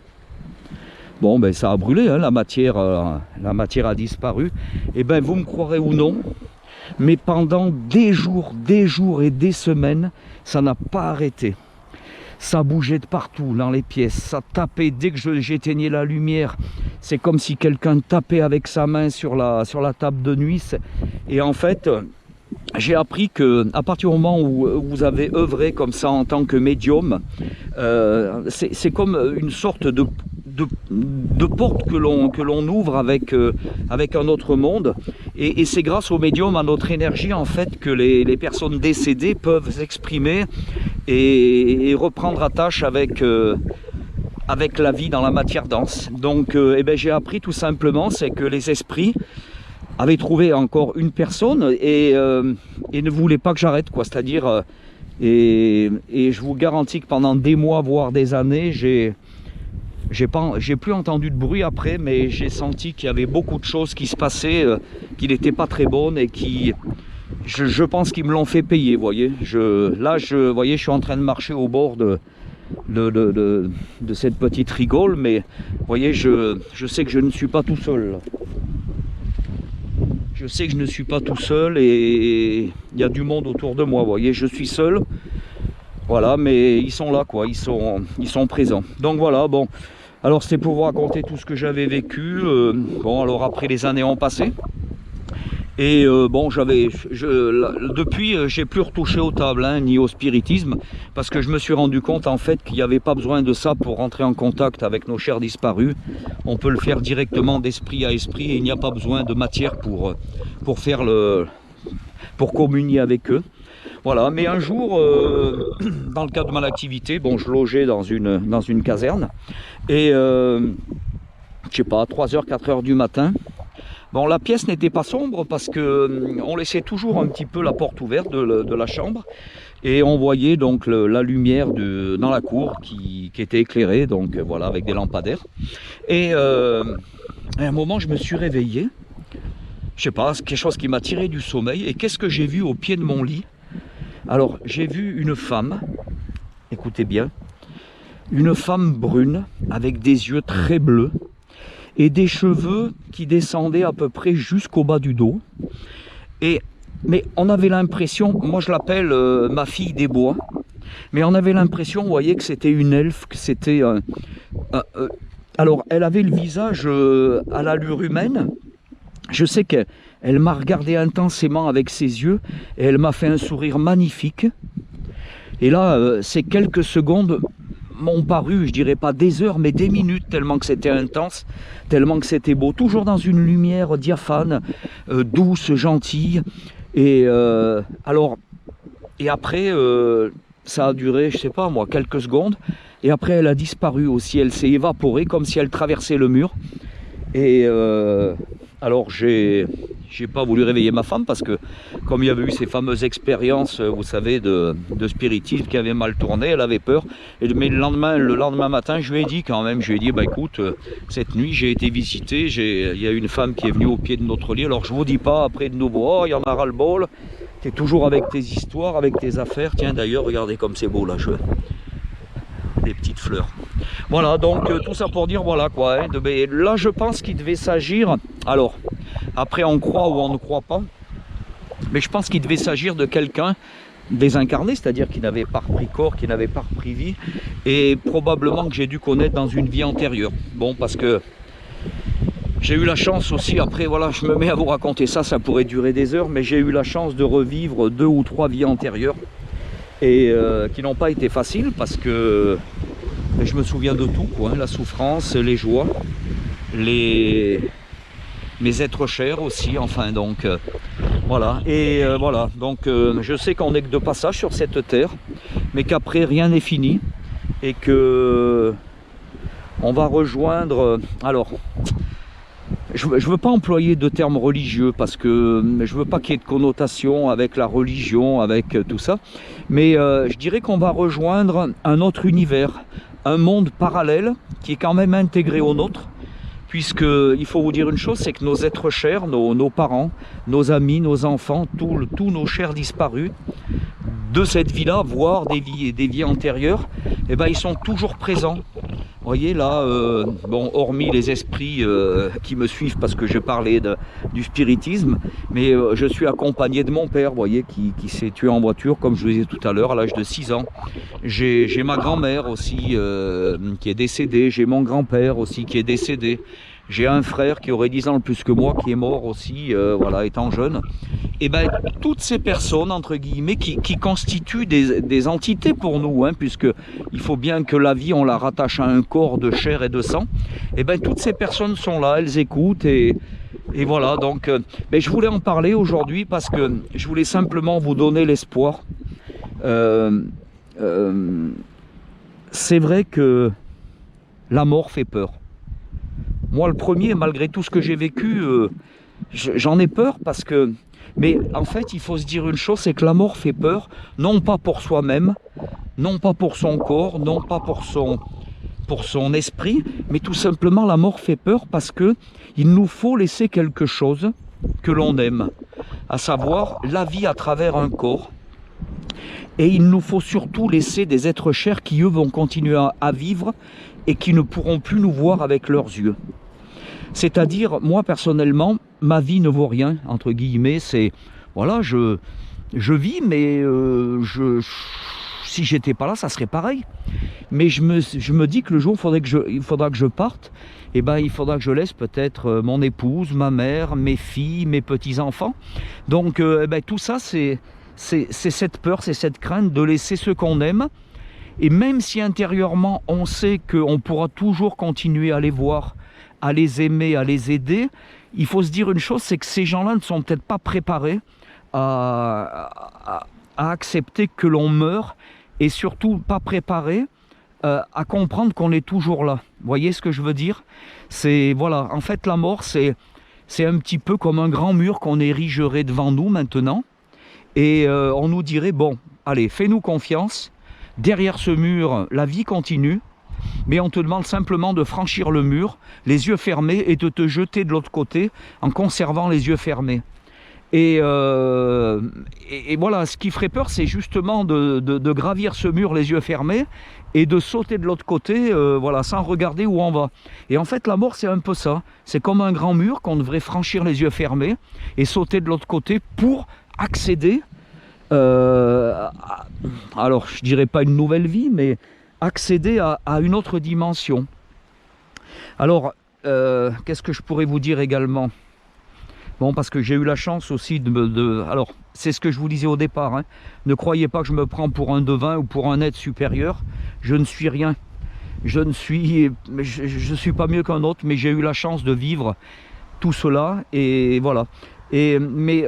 Bon, ben ça a brûlé, hein, la matière a disparu. Et ben, vous me croirez ou non, mais pendant des jours et des semaines, ça n'a pas arrêté. Ça bougeait de partout dans les pièces, ça tapait dès que j'éteignais la lumière. C'est comme si quelqu'un tapait avec sa main sur la table de nuit. Et en fait, j'ai appris que à partir du moment où vous avez œuvré comme ça en tant que médium, c'est comme une sorte de porte que l'on ouvre avec un autre monde, et c'est grâce au médium, à notre énergie en fait, que les personnes décédées peuvent s'exprimer et reprendre attache avec la vie dans la matière dense. Donc j'ai appris tout simplement, c'est que les esprits avaient trouvé encore une personne et ne voulaient pas que j'arrête, quoi. C'est-à-dire, et je vous garantis que pendant des mois, voire des années, j'ai plus entendu de bruit après, mais j'ai senti qu'il y avait beaucoup de choses qui se passaient, qui n'étaient pas très bonnes et qui, je pense qu'ils me l'ont fait payer, vous voyez. Je suis en train de marcher au bord de cette petite rigole, mais vous voyez, je sais que je ne suis pas tout seul. Je sais que je ne suis pas tout seul et il y a du monde autour de moi, vous voyez, je suis seul. Voilà, mais ils sont là, quoi, ils sont présents. Donc voilà, bon, alors c'était pour vous raconter tout ce que j'avais vécu. Bon, alors après les années ont passé. Et bon, depuis, j'ai plus retouché aux tables, hein, ni au spiritisme, parce que je me suis rendu compte en fait qu'il n'y avait pas besoin de ça pour rentrer en contact avec nos chers disparus. On peut le faire directement d'esprit à esprit et il n'y a pas besoin de matière pour communier avec eux. Voilà, mais un jour, dans le cadre de mon activité, bon, je logeais dans une caserne et je sais pas, 3h, 4h du matin. Bon, la pièce n'était pas sombre parce que on laissait toujours un petit peu la porte ouverte de la chambre et on voyait donc la lumière dans la cour qui était éclairée, donc voilà, avec des lampadaires. Et à un moment, je me suis réveillé, je sais pas, quelque chose qui m'a tiré du sommeil. Et qu'est-ce que j'ai vu au pied de mon lit? Alors, j'ai vu une femme, écoutez bien, une femme brune avec des yeux très bleus et des cheveux qui descendaient à peu près jusqu'au bas du dos. Mais on avait l'impression, moi je l'appelle ma fille des bois, mais on avait l'impression, vous voyez, que c'était une elfe, que c'était... alors, elle avait le visage à l'allure humaine. Je sais qu'elle Elle m'a regardé intensément avec ses yeux et elle m'a fait un sourire magnifique. Et là, ces quelques secondes m'ont paru, je dirais pas des heures, mais des minutes, tellement que c'était intense, tellement que c'était beau. Toujours dans une lumière diaphane, douce, gentille. Et après, ça a duré, je sais pas moi, quelques secondes. Et après, elle a disparu aussi. Elle s'est évaporée comme si elle traversait le mur. Et alors, j'ai pas voulu réveiller ma femme parce que, comme il y avait eu ces fameuses expériences, vous savez, de spiritisme qui avaient mal tourné, elle avait peur. Mais le lendemain matin, je lui ai dit quand même, je lui ai dit, bah écoute, cette nuit, j'ai été visité, il y a une femme qui est venue au pied de notre lit. Alors, je vous dis pas après de nouveau, oh, il y en a ras-le-bol. Tu es toujours avec tes histoires, avec tes affaires. Tiens, d'ailleurs, regardez comme c'est beau là, des petites fleurs. Voilà, donc tout ça pour dire, voilà quoi. Hein, là, je pense qu'il devait s'agir. Alors, après, on croit ou on ne croit pas. Mais je pense qu'il devait s'agir de quelqu'un désincarné, c'est-à-dire qui n'avait pas repris corps, qui n'avait pas repris vie. Et probablement que j'ai dû connaître dans une vie antérieure. Bon, parce que j'ai eu la chance aussi, après voilà, je me mets à vous raconter ça, ça pourrait durer des heures, mais j'ai eu la chance de revivre 2 ou 3 vies antérieures et qui n'ont pas été faciles parce que je me souviens de tout, quoi, hein, la souffrance, les joies, mes êtres chers aussi, enfin donc voilà. Et voilà, donc je sais qu'on n'est que de passage sur cette terre, mais qu'après rien n'est fini et que on va rejoindre, alors je ne veux pas employer de termes religieux parce que je ne veux pas qu'il y ait de connotation avec la religion, avec tout ça. Mais je dirais qu'on va rejoindre un autre univers, un monde parallèle qui est quand même intégré au nôtre. Puisqu'il faut vous dire une chose, c'est que nos êtres chers, nos parents, nos amis, nos enfants, tous nos chers disparus de cette vie-là, voire des vies antérieures, eh ben, ils sont toujours présents. Vous voyez là, bon, hormis les esprits qui me suivent parce que je parlais du spiritisme, mais je suis accompagné de mon père, vous voyez, qui s'est tué en voiture, comme je vous disais tout à l'heure, à l'âge de 6 ans. J'ai ma grand-mère aussi qui est décédée, j'ai mon grand-père aussi qui est décédé. J'ai un frère qui aurait 10 ans de plus que moi, qui est mort aussi, voilà, étant jeune. Et bien, toutes ces personnes, entre guillemets, qui constituent des entités pour nous, hein, puisque il faut bien que la vie, on la rattache à un corps de chair et de sang. Et bien, toutes ces personnes sont là, elles écoutent et voilà. Donc, ben, je voulais en parler aujourd'hui parce que je voulais simplement vous donner l'espoir. C'est vrai que la mort fait peur. Moi, le premier, malgré tout ce que j'ai vécu, j'en ai peur parce que... Mais en fait, il faut se dire une chose, c'est que la mort fait peur, non pas pour soi-même, non pas pour son corps, non pas pour son esprit, mais tout simplement la mort fait peur parce que il nous faut laisser quelque chose que l'on aime, à savoir la vie à travers un corps. Et il nous faut surtout laisser des êtres chers qui, eux, vont continuer à vivre et qui ne pourront plus nous voir avec leurs yeux. C'est-à-dire, moi, personnellement, ma vie ne vaut rien, entre guillemets. C'est, voilà, je vis, mais si j'étais pas là, ça serait pareil. Mais je me dis que le jour où il faudra que je parte, eh ben, il faudra que je laisse peut-être mon épouse, ma mère, mes filles, mes petits-enfants. Donc, eh ben, tout ça, c'est cette peur, c'est cette crainte de laisser ceux qu'on aime. Et même si intérieurement, on sait qu'on pourra toujours continuer à les voir, à les aimer, à les aider, il faut se dire une chose, c'est que ces gens-là ne sont peut-être pas préparés à accepter que l'on meurt et surtout pas préparés à comprendre qu'on est toujours là. Vous voyez ce que je veux dire? C'est, voilà, en fait, la mort, c'est un petit peu comme un grand mur qu'on érigerait devant nous maintenant et on nous dirait, bon, allez, fais-nous confiance, derrière ce mur, la vie continue, mais on te demande simplement de franchir le mur, les yeux fermés, et de te jeter de l'autre côté en conservant les yeux fermés. Et voilà, ce qui ferait peur, c'est justement de gravir ce mur les yeux fermés et de sauter de l'autre côté, voilà, sans regarder où on va. Et en fait, la mort, c'est un peu ça. C'est comme un grand mur qu'on devrait franchir les yeux fermés et sauter de l'autre côté pour accéder, alors je dirais pas une nouvelle vie, mais accéder à une autre dimension. Alors, qu'est-ce que je pourrais vous dire également? Bon, parce que j'ai eu la chance aussi alors, c'est ce que je vous disais au départ, hein. Ne croyez pas que je me prends pour un devin ou pour un être supérieur. Je ne suis rien. Je suis pas mieux qu'un autre, mais j'ai eu la chance de vivre tout cela. Et voilà. Mais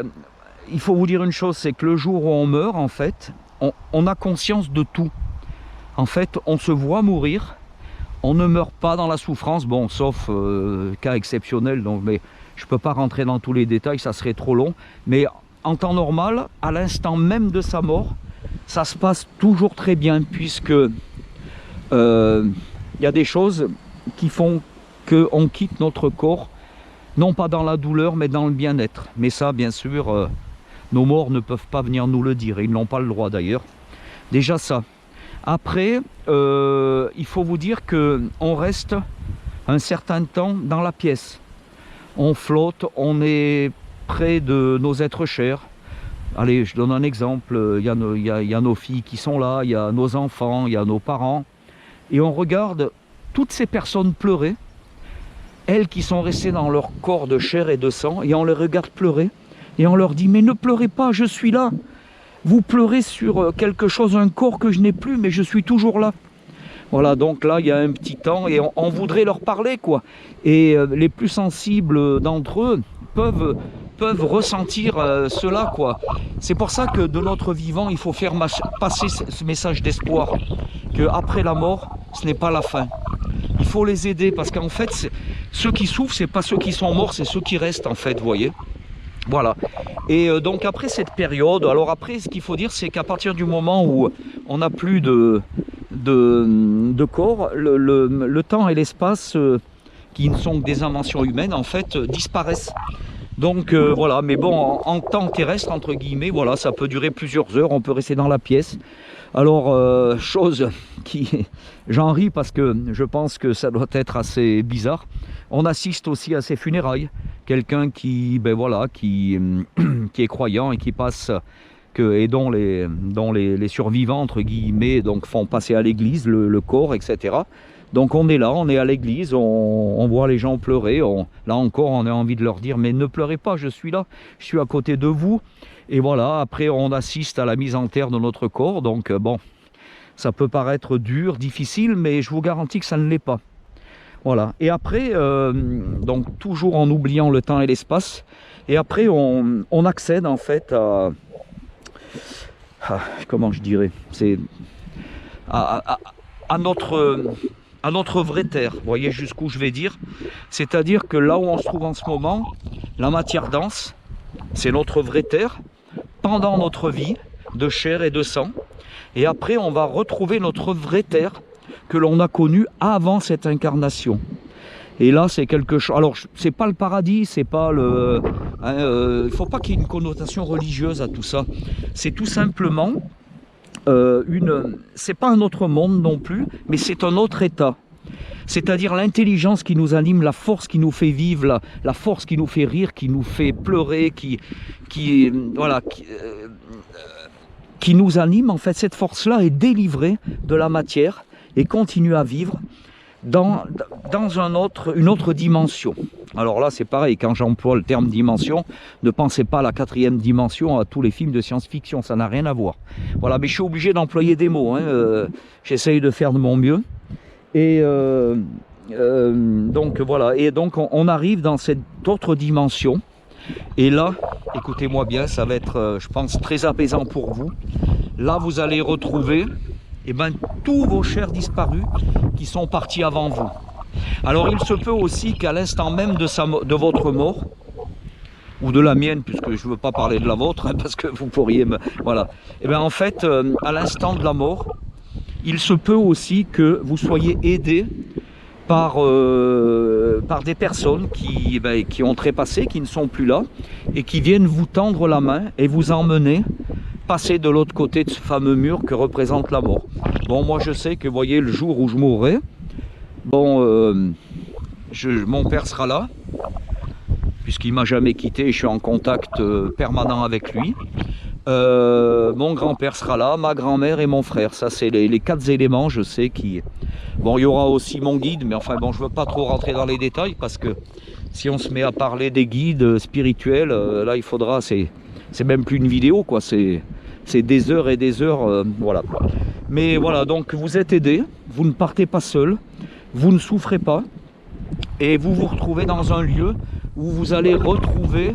il faut vous dire une chose, c'est que le jour où on meurt, en fait, on a conscience de tout. En fait, on se voit mourir. On ne meurt pas dans la souffrance, bon, sauf cas exceptionnel, donc, mais je ne peux pas rentrer dans tous les détails, ça serait trop long. Mais en temps normal, à l'instant même de sa mort, ça se passe toujours très bien, puisque y a des choses qui font qu'on quitte notre corps, non pas dans la douleur, mais dans le bien-être. Mais ça, bien sûr, nos morts ne peuvent pas venir nous le dire, ils n'ont pas le droit d'ailleurs. Déjà ça. Après, il faut vous dire qu'on reste un certain temps dans la pièce. On flotte, on est près de nos êtres chers. Allez, je donne un exemple. Il y a nos filles qui sont là, il y a nos enfants, il y a nos parents. Et on regarde toutes ces personnes pleurer, elles qui sont restées dans leur corps de chair et de sang, et on les regarde pleurer. Et on leur dit, mais ne pleurez pas, je suis là. Vous pleurez sur quelque chose, un corps que je n'ai plus, mais je suis toujours là. Voilà, donc là, il y a un petit temps et on voudrait leur parler, quoi. Et les plus sensibles d'entre eux peuvent ressentir cela, quoi. C'est pour ça que de notre vivant, il faut faire passer ce message d'espoir, qu'après la mort, ce n'est pas la fin. Il faut les aider, parce qu'en fait, ceux qui souffrent, ce n'est pas ceux qui sont morts, c'est ceux qui restent, en fait, vous voyez. Voilà. Et donc après cette période, alors après ce qu'il faut dire, c'est qu'à partir du moment où on n'a plus de corps, le temps et l'espace qui ne sont que des inventions humaines en fait disparaissent. Donc voilà, mais bon, en temps terrestre entre guillemets, voilà, ça peut durer plusieurs heures, on peut rester dans la pièce. Alors chose qui, j'en ris parce que je pense que ça doit être assez bizarre. On assiste aussi à ces funérailles. Quelqu'un qui, ben voilà, qui est croyant et qui passe, et dont les survivants, entre guillemets, donc font passer à l'église le corps, etc. Donc on est là, on est à l'église, on voit les gens pleurer. Là encore, on a envie de leur dire, mais ne pleurez pas, je suis là, je suis à côté de vous. Et voilà, après on assiste à la mise en terre de notre corps. Donc bon, ça peut paraître dur, difficile, mais je vous garantis que ça ne l'est pas. Voilà, et après, donc toujours en oubliant le temps et l'espace, et après on accède en fait comment je dirais, c'est à notre vraie terre, vous voyez jusqu'où je vais dire, c'est-à-dire que là où on se trouve en ce moment, la matière dense, c'est notre vraie terre, pendant notre vie de chair et de sang, et après on va retrouver notre vraie terre, que l'on a connu avant cette incarnation. Et là, c'est quelque chose. Alors, c'est pas le paradis, c'est pas le. Il faut pas qu'il y ait une connotation religieuse à tout ça. C'est tout simplement c'est pas un autre monde non plus, mais c'est un autre état. C'est-à-dire l'intelligence qui nous anime, la force qui nous fait vivre, la force qui nous fait rire, qui nous fait pleurer, qui nous anime. En fait, cette force-là est délivrée de la matière et continue à vivre dans une autre dimension. Alors là, c'est pareil, quand j'emploie le terme dimension, ne pensez pas à la 4e dimension, à tous les films de science-fiction, ça n'a rien à voir. Voilà, mais je suis obligé d'employer des mots, hein, j'essaye de faire de mon mieux. Et donc voilà, et donc on arrive dans cette autre dimension. Et là, écoutez-moi bien, ça va être, je pense, très apaisant pour vous. Là, vous allez retrouver tous vos chers disparus qui sont partis avant vous. Alors il se peut aussi qu'à l'instant même de votre mort, ou de la mienne, puisque je ne veux pas parler de la vôtre, hein, parce que vous pourriez me... Voilà. Et bien en fait, à l'instant de la mort, il se peut aussi que vous soyez aidé par des personnes qui ont trépassé, qui ne sont plus là, et qui viennent vous tendre la main et vous emmener passer de l'autre côté de ce fameux mur que représente la mort. Bon, moi je sais que, vous voyez, le jour où je mourrai, bon, mon père sera là, puisqu'il m'a jamais quitté, je suis en contact permanent avec lui. Mon grand-père sera là, ma grand-mère et mon frère. Ça, c'est les 4 éléments, je sais, qui... Bon, il y aura aussi mon guide, mais enfin, bon, je ne veux pas trop rentrer dans les détails, parce que Si on se met à parler des guides spirituels, là il faudra, c'est même plus une vidéo, quoi, c'est des heures et des heures, voilà. Mais voilà, donc vous êtes aidés, vous ne partez pas seul, vous ne souffrez pas, et vous vous retrouvez dans un lieu où vous allez retrouver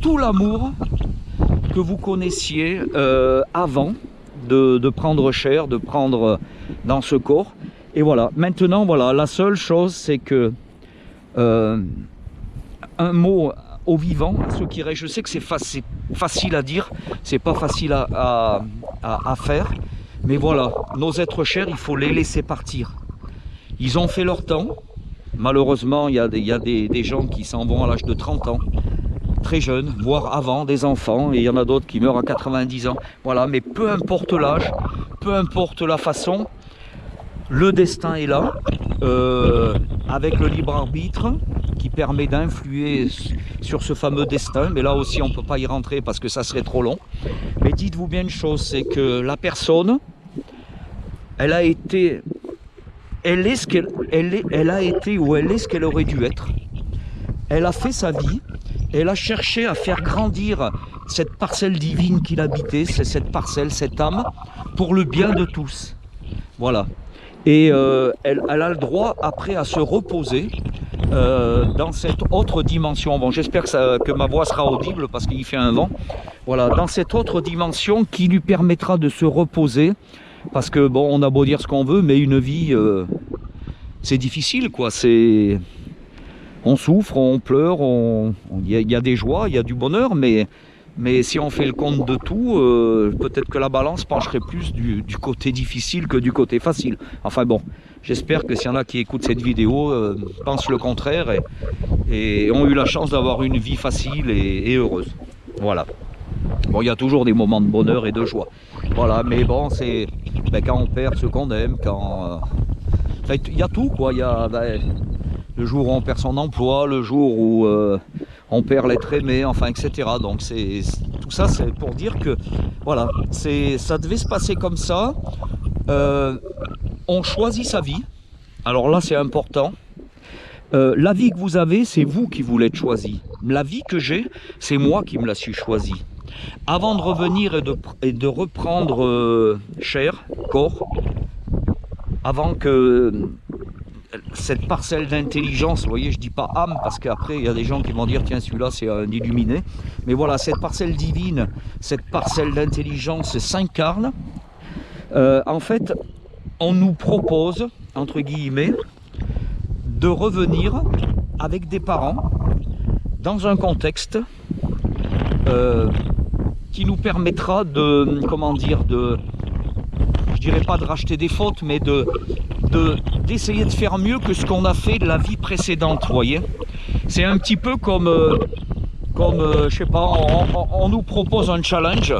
tout l'amour que vous connaissiez avant de prendre chair, de prendre dans ce corps. Et voilà, maintenant, voilà, la seule chose, c'est que un mot aux vivants, à ceux qui restent, je sais que c'est facile à dire, c'est pas facile à faire, mais voilà, nos êtres chers, il faut les laisser partir. Ils ont fait leur temps, malheureusement, il y a des gens qui s'en vont à l'âge de 30 ans, très jeunes, voire avant, des enfants, et il y en a d'autres qui meurent à 90 ans, voilà, mais peu importe l'âge, peu importe la façon, le destin est là, avec le libre arbitre qui permet d'influer sur ce fameux destin, mais là aussi on ne peut pas y rentrer parce que ça serait trop long. Mais dites-vous bien une chose, c'est que la personne, elle a été, elle est ce qu'elle a été ou elle est ce qu'elle aurait dû être. Elle a fait sa vie, elle a cherché à faire grandir cette parcelle divine qu'il habitait, c'est cette parcelle, cette âme, pour le bien de tous. Voilà. Et elle a le droit après à se reposer dans cette autre dimension. Bon, j'espère que ma voix sera audible parce qu'il fait un vent. Voilà, dans cette autre dimension qui lui permettra de se reposer. Parce que bon, on a beau dire ce qu'on veut, mais une vie, c'est difficile, quoi. On souffre, on pleure, il y a des joies, il y a du bonheur, mais si on fait le compte de tout, peut-être que la balance pencherait plus du côté difficile que du côté facile. Enfin bon, j'espère que s'il y en a qui écoutent cette vidéo, pensent le contraire et ont eu la chance d'avoir une vie facile et heureuse. Voilà. Bon, il y a toujours des moments de bonheur et de joie. Voilà, mais bon, c'est quand on perd ce qu'on aime, quand... Enfin, il y a tout, quoi. Il y a le jour où on perd son emploi, le jour où... on perd l'être aimé, enfin, etc. Donc tout ça, c'est pour dire que, voilà, ça devait se passer comme ça. On choisit sa vie. Alors là, c'est important. La vie que vous avez, c'est vous qui vous l'êtes choisie. La vie que j'ai, c'est moi qui me la suis choisie. Avant de revenir et de reprendre chair, corps, avant que... cette parcelle d'intelligence, vous voyez, je dis pas âme parce qu'après il y a des gens qui vont dire tiens celui-là c'est un illuminé, mais voilà, cette parcelle divine, cette parcelle d'intelligence s'incarne. En fait, on nous propose, entre guillemets, de revenir avec des parents dans un contexte qui nous permettra de, comment dire, je dirais pas de racheter des fautes, mais d'essayer de faire mieux que ce qu'on a fait de la vie précédente, vous voyez. C'est un petit peu comme je sais pas, on nous propose un challenge,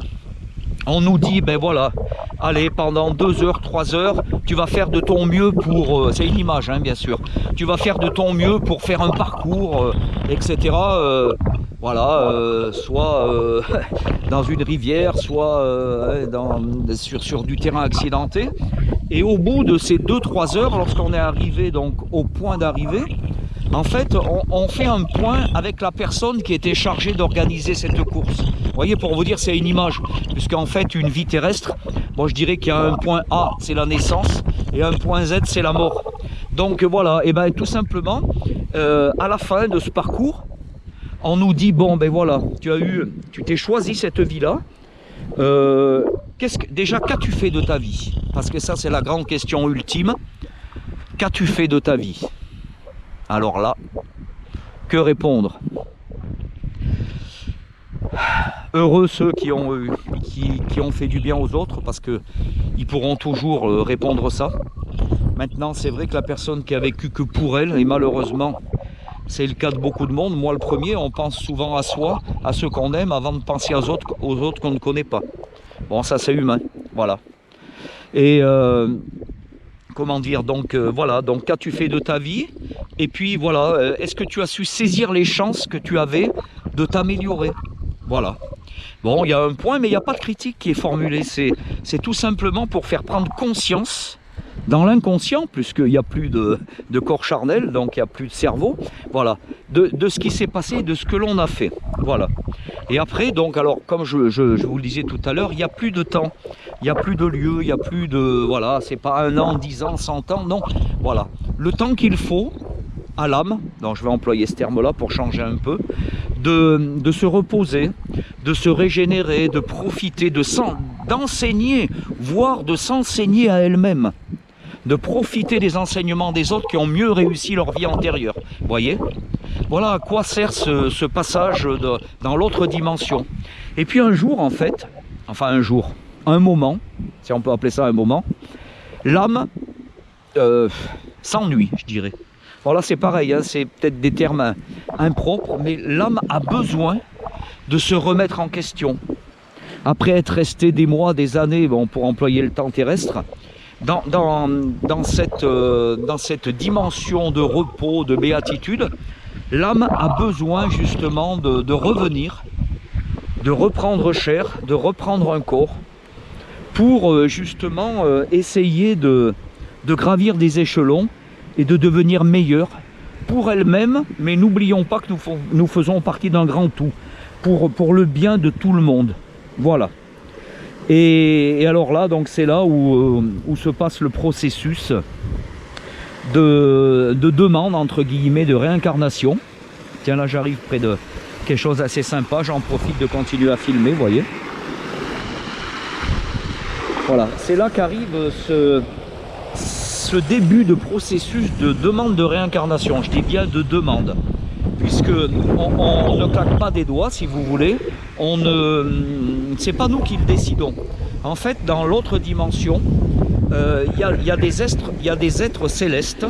on nous dit, ben voilà, allez, pendant 2 heures, 3 heures, tu vas faire de ton mieux pour, c'est une image, hein, bien sûr, tu vas faire de ton mieux pour faire un parcours, etc. Voilà, soit dans une rivière, soit sur du terrain accidenté. Et au bout de ces 2-3 heures, lorsqu'on est arrivé donc au point d'arrivée, en fait, on fait un point avec la personne qui était chargée d'organiser cette course. Vous voyez, pour vous dire, c'est une image, puisqu'en fait, une vie terrestre, bon, je dirais qu'il y a un point A, c'est la naissance, et un point Z, c'est la mort. Donc voilà, et bien tout simplement, à la fin de ce parcours, on nous dit, bon, ben voilà, tu t'es choisi cette vie-là. Déjà, qu'as-tu fait de ta vie? Parce que ça, c'est la grande question ultime. Qu'as-tu fait de ta vie? Alors là, que répondre? Heureux ceux qui ont fait du bien aux autres, parce qu'ils pourront toujours répondre ça. Maintenant, c'est vrai que la personne qui a vécu que pour elle, et malheureusement, c'est le cas de beaucoup de monde, moi le premier, on pense souvent à soi, à ceux qu'on aime, avant de penser aux autres qu'on ne connaît pas. Bon, ça c'est humain, voilà. Et comment dire, donc voilà, donc qu'as-tu fait de ta vie? Et puis voilà, est-ce que tu as su saisir les chances que tu avais de t'améliorer? Voilà. Bon, il y a un point, mais il n'y a pas de critique qui est formulée. C'est tout simplement pour faire prendre conscience dans l'inconscient, puisqu'il n'y a plus de corps charnel, donc il n'y a plus de cerveau, voilà, de ce qui s'est passé, de ce que l'on a fait, voilà. Et après, donc, alors, comme je vous le disais tout à l'heure, il n'y a plus de temps, il n'y a plus de lieu, il n'y a plus de, voilà, c'est pas 1 an, 10 ans, 100 ans, non, voilà, le temps qu'il faut à l'âme, donc je vais employer ce terme-là pour changer un peu, de se reposer, de se régénérer, de profiter, d'enseigner, voire de s'enseigner à elle-même, de profiter des enseignements des autres qui ont mieux réussi leur vie antérieure. Vous voyez? Voilà à quoi sert ce passage dans l'autre dimension. Et puis un jour, en fait, enfin un jour, un moment, si on peut appeler ça un moment, l'âme s'ennuie, je dirais. Voilà, c'est pareil, hein, c'est peut-être des termes impropres, mais l'âme a besoin de se remettre en question. Après être resté des mois, des années, bon, pour employer le temps terrestre, dans cette dimension de repos, de béatitude, l'âme a besoin justement de revenir, de reprendre chair, de reprendre un corps, pour justement essayer de gravir des échelons et de devenir meilleure pour elle-même, mais n'oublions pas que nous faisons partie d'un grand tout, pour le bien de tout le monde. Voilà. Et alors là, donc c'est là où se passe le processus de demande, entre guillemets, de réincarnation. Tiens, là j'arrive près de quelque chose d'assez sympa, j'en profite de continuer à filmer, vous voyez. Voilà, c'est là qu'arrive ce début de processus de demande de réincarnation. Je dis bien de demande, puisque on ne claque pas des doigts, si vous voulez, c'est pas nous qui le décidons. En fait, dans l'autre dimension, il y a des êtres célestes,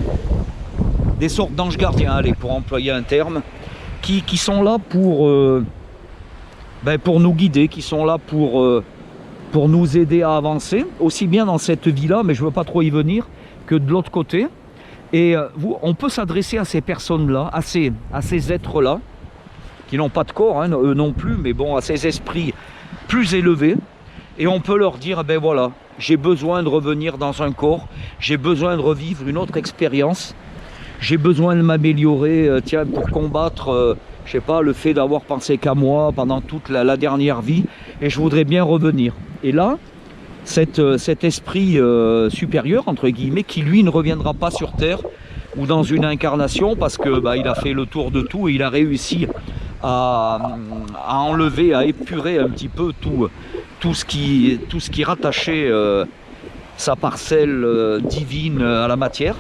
des sortes d'anges gardiens, allez, pour employer un terme, qui sont là pour nous guider, qui sont là pour nous aider à avancer, aussi bien dans cette vie-là, mais je ne veux pas trop y venir, que de l'autre côté. Et on peut s'adresser à ces personnes-là, à ces êtres-là, qui n'ont pas de corps, hein, eux non plus, mais bon, à ces esprits plus élevés, et on peut leur dire, ben voilà, j'ai besoin de revenir dans un corps, j'ai besoin de revivre une autre expérience, j'ai besoin de m'améliorer, tiens, pour combattre, je sais pas, le fait d'avoir pensé qu'à moi pendant toute la dernière vie, et je voudrais bien revenir. Et là, cet esprit supérieur, entre guillemets, qui lui ne reviendra pas sur Terre ou dans une incarnation, parce que il a fait le tour de tout et il a réussi à enlever, à épurer un petit peu tout ce qui rattachait sa parcelle divine à la matière.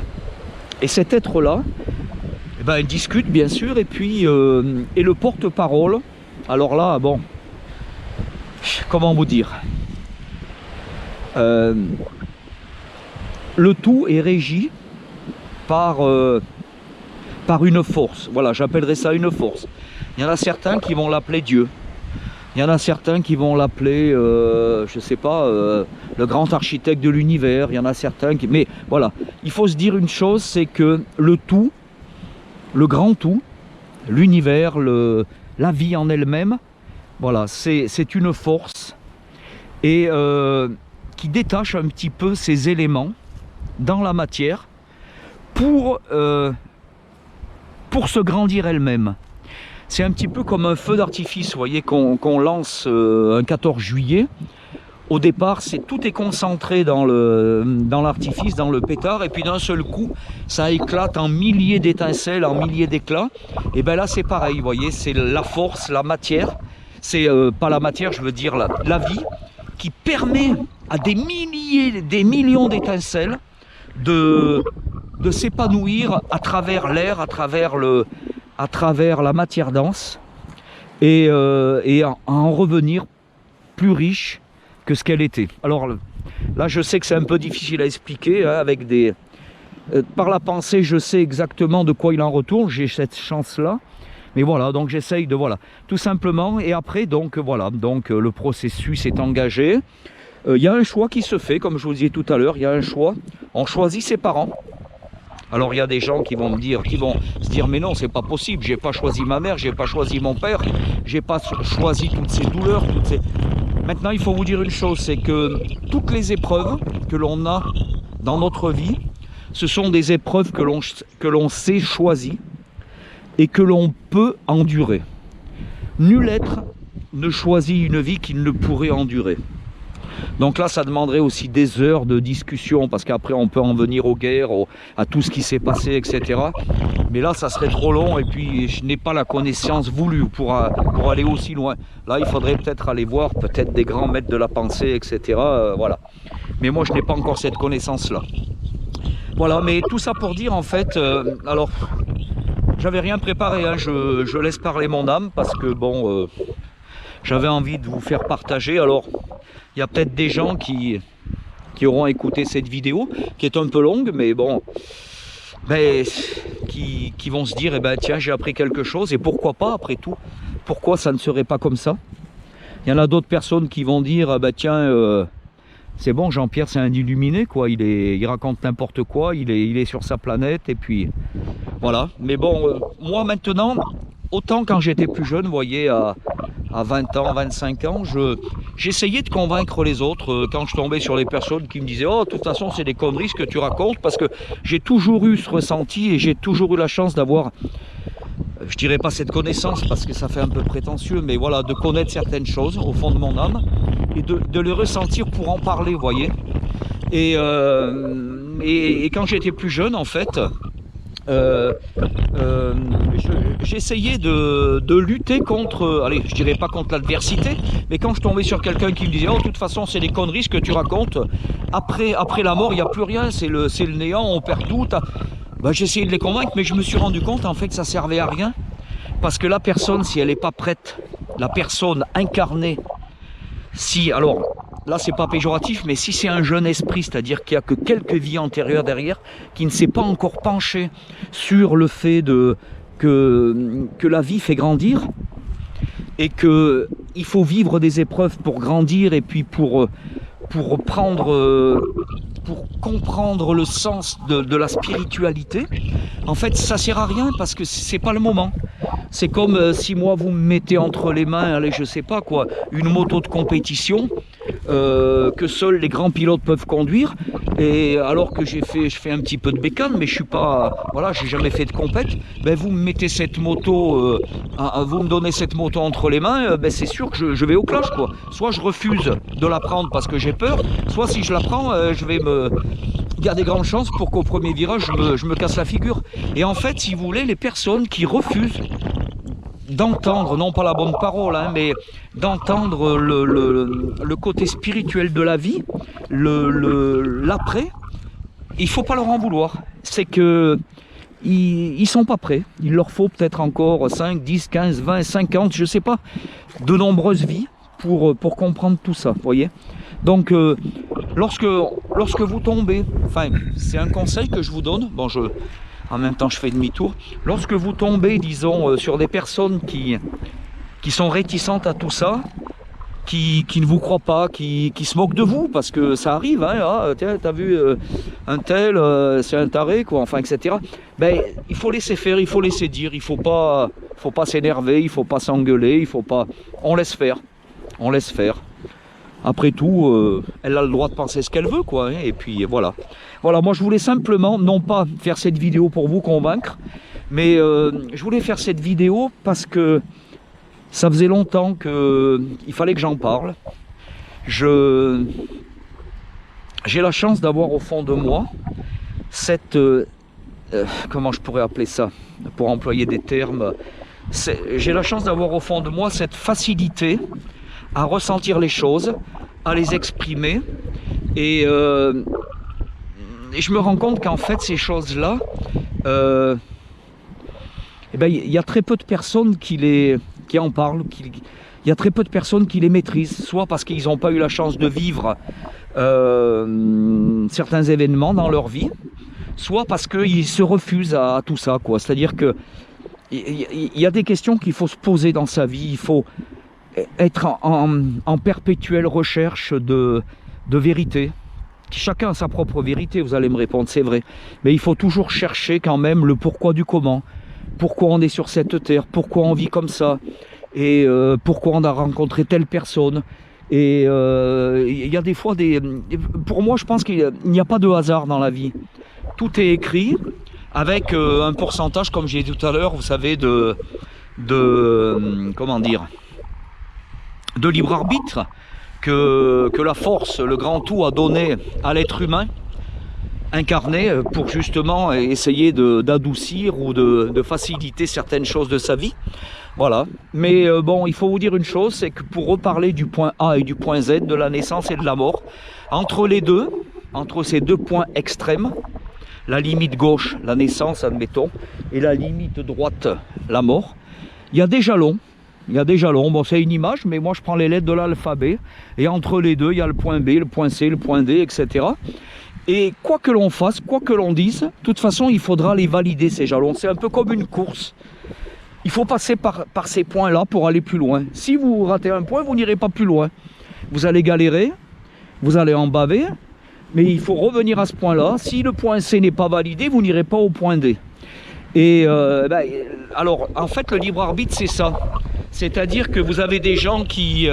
Et cet être-là, il discute bien sûr, et puis et le porte-parole, alors là, bon, comment vous dire, le tout est régi par une force. Voilà, j'appellerais ça une force. Il y en a certains qui vont l'appeler Dieu. Il y en a certains qui vont l'appeler, je sais pas, le grand architecte de l'univers. Il y en a certains qui... Mais voilà, il faut se dire une chose, c'est que le tout, le grand tout, l'univers, la vie en elle-même, voilà, c'est une force et qui détache un petit peu ces éléments dans la matière pour se grandir elle-même. C'est un petit peu comme un feu d'artifice, vous voyez, qu'on lance un 14 juillet. Au départ, tout est concentré dans l'artifice, dans le pétard, et puis d'un seul coup, ça éclate en milliers d'étincelles, en milliers d'éclats. Et bien là, c'est pareil, vous voyez, c'est la force, la matière. C'est pas la matière, je veux dire la vie, qui permet à des milliers, des millions d'étincelles de s'épanouir à travers l'air, à travers la matière dense, et à en revenir plus riche que ce qu'elle était. Alors là, je sais que c'est un peu difficile à expliquer, hein, avec par la pensée, je sais exactement de quoi il en retourne, j'ai cette chance-là. Mais voilà, donc j'essaye de, voilà, tout simplement. Et après, donc voilà, donc le processus est engagé. Il y a un choix qui se fait, comme je vous disais tout à l'heure, il y a un choix. On choisit ses parents. Alors il y a des gens qui vont se dire mais non, c'est pas possible, j'ai pas choisi ma mère, j'ai pas choisi mon père, j'ai pas choisi toutes ces douleurs, Maintenant il faut vous dire une chose, c'est que toutes les épreuves que l'on a dans notre vie, ce sont des épreuves que l'on s'est choisies et que l'on peut endurer. Nul être ne choisit une vie qu'il ne pourrait endurer. Donc là, ça demanderait aussi des heures de discussion, parce qu'après, on peut en venir aux guerres, à tout ce qui s'est passé, etc. Mais là, ça serait trop long, et puis je n'ai pas la connaissance voulue pour aller aussi loin. Là, il faudrait peut-être aller voir peut-être des grands maîtres de la pensée, etc. Voilà. Mais moi, je n'ai pas encore cette connaissance-là. Voilà, mais tout ça pour dire, en fait, alors, j'avais rien préparé, hein, je laisse parler mon âme, parce que, bon, j'avais envie de vous faire partager. Alors, il y a peut-être des gens qui auront écouté cette vidéo, qui est un peu longue, mais bon, ben, qui vont se dire, eh ben, tiens, j'ai appris quelque chose, et pourquoi pas, après tout, pourquoi ça ne serait pas comme ça? Il y en a d'autres personnes qui vont dire, ben, tiens, c'est bon, Jean-Pierre, c'est un illuminé, quoi, il raconte n'importe quoi, il est sur sa planète, et puis, voilà. Mais bon, moi, maintenant, autant quand j'étais plus jeune, vous voyez, à 20 ans, 25 ans, j'essayais de convaincre les autres quand je tombais sur les personnes qui me disaient « Oh, de toute façon, c'est des conneries ce que tu racontes », parce que j'ai toujours eu ce ressenti et j'ai toujours eu la chance d'avoir, je dirais pas cette connaissance parce que ça fait un peu prétentieux, mais voilà, de connaître certaines choses au fond de mon âme et de les ressentir pour en parler, vous voyez. Et quand j'étais plus jeune, en fait, j'essayais de lutter contre, allez, je dirais pas contre l'adversité, mais quand je tombais sur quelqu'un qui me disait « Oh, de toute façon, c'est des conneries ce que tu racontes, après la mort, il n'y a plus rien, c'est le néant, on perd tout. » Ben, j'essayais de les convaincre, mais je me suis rendu compte, en fait, que ça servait à rien, parce que la personne, si elle n'est pas prête, la personne incarnée, si, alors, là, c'est pas péjoratif, mais si c'est un jeune esprit, c'est-à-dire qu'il n'y a que quelques vies antérieures derrière, qui ne s'est pas encore penché sur le fait que la vie fait grandir, et qu'il faut vivre des épreuves pour grandir, et puis pour comprendre le sens de la spiritualité, en fait, ça sert à rien, parce que c'est pas le moment. C'est comme si moi vous me mettez entre les mains, allez, je sais pas quoi, une moto de compétition que seuls les grands pilotes peuvent conduire, et alors que je fais un petit peu de bécane, mais je suis pas, voilà, j'ai jamais fait de compète. Ben vous me mettez cette moto, vous me donnez cette moto entre les mains, ben c'est sûr que je vais au clash, quoi. Soit je refuse de la prendre parce que j'ai peur, soit si je la prends, il y a des grandes chances pour qu'au premier virage je me casse la figure. Et en fait, si vous voulez, les personnes qui refusent d'entendre, non pas la bonne parole, hein, mais d'entendre le côté spirituel de la vie, l'après, il faut pas leur en vouloir. C'est que ils sont pas prêts. Il leur faut peut-être encore 5, 10, 15, 20, 50, je sais pas, de nombreuses vies pour comprendre tout ça, vous voyez. Donc, lorsque vous tombez, enfin, c'est un conseil que je vous donne, bon, en même temps je fais demi-tour, lorsque vous tombez, disons, sur des personnes qui sont réticentes à tout ça, qui ne vous croient pas, qui se moquent de vous, parce que ça arrive, hein, ah, tiens, t'as vu un tel, c'est un taré, quoi, enfin, etc. Ben, il faut laisser faire, il faut laisser dire, il faut pas s'énerver, il faut pas s'engueuler, il faut pas... On laisse faire, on laisse faire. Après tout, elle a le droit de penser ce qu'elle veut, quoi, hein, et puis voilà. Voilà, moi je voulais simplement, non pas faire cette vidéo pour vous convaincre, mais je voulais faire cette vidéo parce que ça faisait longtemps qu'il fallait que j'en parle. J'ai la chance d'avoir au fond de moi cette... comment je pourrais appeler ça, pour employer des termes, j'ai la chance d'avoir au fond de moi cette facilité à ressentir les choses, à les exprimer, et je me rends compte qu'en fait ces choses-là, eh ben, y a très peu de personnes qui en parlent, il y a très peu de personnes qui les maîtrisent, soit parce qu'ils n'ont pas eu la chance de vivre certains événements dans leur vie, soit parce qu'ils se refusent à tout ça, quoi. C'est-à-dire que il y a des questions qu'il faut se poser dans sa vie, il faut être en perpétuelle recherche de vérité. Chacun a sa propre vérité, vous allez me répondre, c'est vrai. Mais il faut toujours chercher quand même le pourquoi du comment. Pourquoi on est sur cette terre, pourquoi on vit comme ça, et pourquoi on a rencontré telle personne, Et il y a des fois des... Pour moi, je pense qu'il n'y a pas de hasard dans la vie. Tout est écrit avec un pourcentage, comme j'ai dit tout à l'heure, vous savez, comment dire, de libre arbitre que la force, le grand tout a donné à l'être humain incarné pour justement essayer d'adoucir ou de faciliter certaines choses de sa vie. Voilà. Mais bon, il faut vous dire une chose, c'est que pour reparler du point A et du point Z, de la naissance et de la mort, entre les deux, entre ces deux points extrêmes, la limite gauche, la naissance, admettons, et la limite droite, la mort, il y a des jalons. Il y a des jalons, bon c'est une image, mais moi je prends les lettres de l'alphabet, et entre les deux, il y a le point B, le point C, le point D, etc. Et quoi que l'on fasse, quoi que l'on dise, de toute façon, il faudra les valider, ces jalons. C'est un peu comme une course. Il faut passer par ces points-là pour aller plus loin. Si vous ratez un point, vous n'irez pas plus loin. Vous allez galérer, vous allez en baver, mais il faut revenir à ce point-là. Si le point C n'est pas validé, vous n'irez pas au point D. Et alors, en fait, le libre arbitre, c'est ça. C'est-à-dire que vous avez des gens qui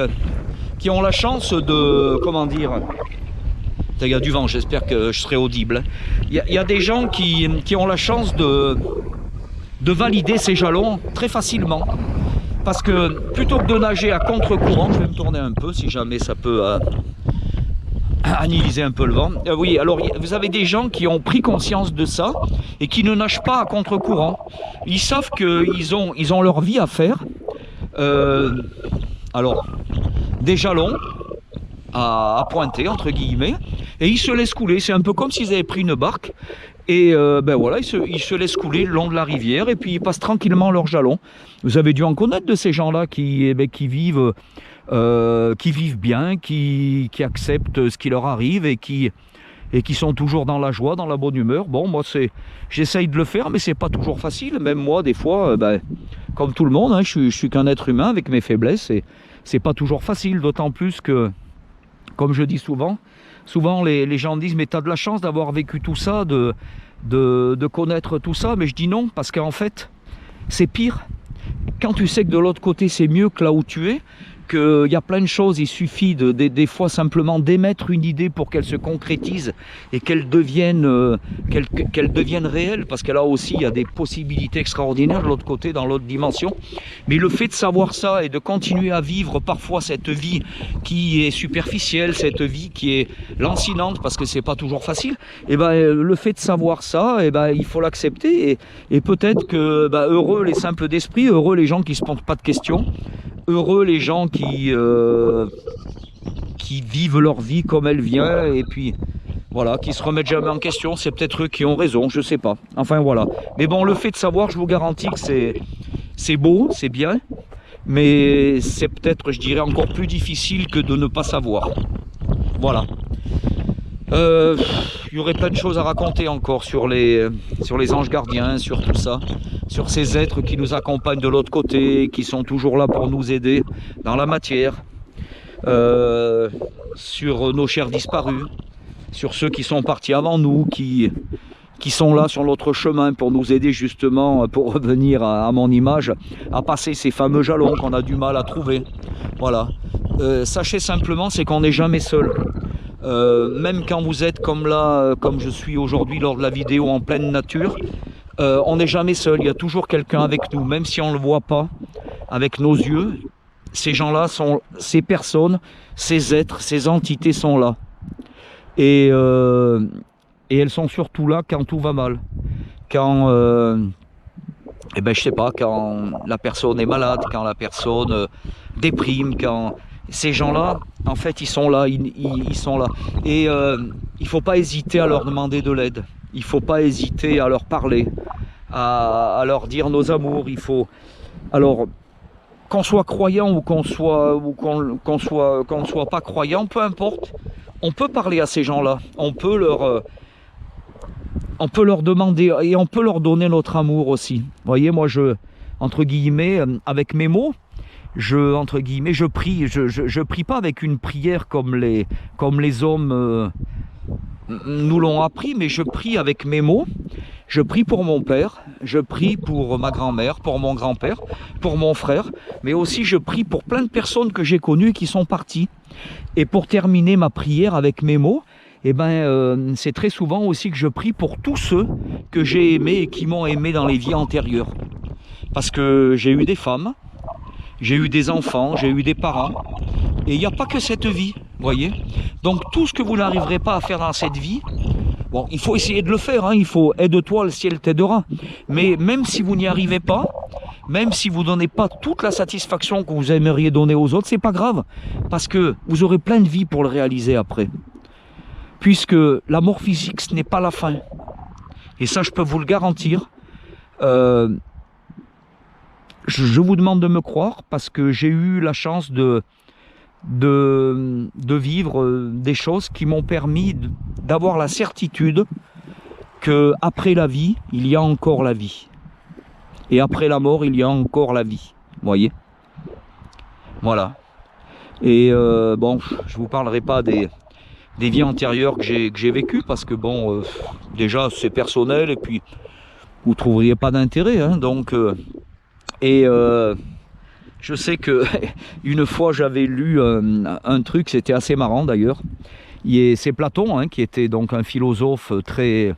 ont la chance de... Comment dire ? Il y a du vent, j'espère que je serai audible. Il y a des gens qui ont la chance de valider ces jalons très facilement. Parce que plutôt que de nager à contre-courant, je vais me tourner un peu si jamais ça peut analyser un peu le vent. Oui, alors vous avez des gens qui ont pris conscience de ça et qui ne nagent pas à contre-courant. Ils savent qu'ils ont leur vie à faire. Alors, des jalons à pointer, entre guillemets, et ils se laissent couler. C'est un peu comme s'ils avaient pris une barque, et ben voilà, ils se laissent couler le long de la rivière, et puis ils passent tranquillement leurs jalons. Vous avez dû en connaître de ces gens-là qui vivent bien, qui acceptent ce qui leur arrive, et qui sont toujours dans la joie, dans la bonne humeur. Bon, moi, j'essaye de le faire, mais c'est pas toujours facile. Même moi, des fois, comme tout le monde, hein, je suis qu'un être humain avec mes faiblesses, et c'est pas toujours facile, d'autant plus que, comme je dis souvent les gens me disent, mais tu as de la chance d'avoir vécu tout ça, de connaître tout ça, mais je dis non, parce qu'en fait, c'est pire. Quand tu sais que de l'autre côté, c'est mieux que là où tu es, qu'il y a plein de choses, il suffit des fois simplement d'émettre une idée pour qu'elle se concrétise et qu'elle devienne réelle, parce que là aussi il y a des possibilités extraordinaires de l'autre côté, dans l'autre dimension. Mais le fait de savoir ça et de continuer à vivre parfois cette vie qui est superficielle, cette vie qui est lancinante, parce que c'est pas toujours facile, et le fait de savoir ça, il faut l'accepter, et peut-être que heureux les simples d'esprit, heureux les gens qui se posent pas de questions, heureux les gens qui vivent leur vie comme elle vient, et puis voilà, qui se remettent jamais en question. C'est peut-être eux qui ont raison, je sais pas. Enfin voilà. Mais bon, le fait de savoir, je vous garantis que c'est beau, c'est bien, mais c'est peut-être, je dirais, encore plus difficile que de ne pas savoir. Voilà. Il y aurait plein de choses à raconter encore sur les anges gardiens, sur tout ça, sur ces êtres qui nous accompagnent de l'autre côté, qui sont toujours là pour nous aider dans la matière, sur nos chers disparus, sur ceux qui sont partis avant nous, qui sont là sur notre chemin pour nous aider justement, pour revenir à mon image, à passer ces fameux jalons qu'on a du mal à trouver. Voilà. Sachez simplement, c'est qu'on n'est jamais seul. Même quand vous êtes comme là, comme je suis aujourd'hui lors de la vidéo en pleine nature, on n'est jamais seul, il y a toujours quelqu'un avec nous, même si on ne le voit pas avec nos yeux. Ces gens-là sont, ces personnes, ces êtres, ces entités sont là. Et elles sont surtout là quand tout va mal. Quand, je sais pas, quand la personne est malade, quand la personne déprime, quand... Ces gens-là, en fait, ils sont là, ils sont là. Et il ne faut pas hésiter à leur demander de l'aide. Il ne faut pas hésiter à leur parler, à leur dire nos amours. Il faut... Alors, qu'on soit croyant ou qu'on ne soit pas croyant, peu importe, on peut parler à ces gens-là. On peut leur demander et on peut leur donner notre amour aussi. Vous voyez, moi, entre guillemets, avec mes mots, je prie, je prie pas avec une prière comme les hommes nous l'ont appris, mais je prie avec mes mots, Je prie pour mon père, je prie pour ma grand-mère, pour mon grand-père, pour mon frère, mais aussi je prie pour plein de personnes que j'ai connues et qui sont parties. Et pour terminer ma prière avec mes mots, eh ben, c'est très souvent aussi que je prie pour tous ceux que j'ai aimés et qui m'ont aimé dans les vies antérieures. Parce que j'ai eu des femmes, j'ai eu des enfants, j'ai eu des parents, et il n'y a pas que cette vie, voyez. Donc tout ce que vous n'arriverez pas à faire dans cette vie, bon, il faut essayer de le faire, hein, il faut « aide-toi, le ciel t'aidera ». Mais même si vous n'y arrivez pas, même si vous ne donnez pas toute la satisfaction que vous aimeriez donner aux autres, c'est pas grave, parce que vous aurez plein de vies pour le réaliser après. Puisque la mort physique, ce n'est pas la fin. Et ça, je peux vous le garantir. Je vous demande de me croire, parce que j'ai eu la chance de vivre des choses qui m'ont permis d'avoir la certitude qu'après la vie, il y a encore la vie. Et après la mort, il y a encore la vie. Vous voyez? Voilà. Et bon, je ne vous parlerai pas des vies antérieures que j'ai vécues, parce que bon, déjà c'est personnel, et puis vous ne trouveriez pas d'intérêt. Hein, donc, je sais que une fois j'avais lu un truc, c'était assez marrant d'ailleurs. C'est Platon, hein, qui était donc un philosophe très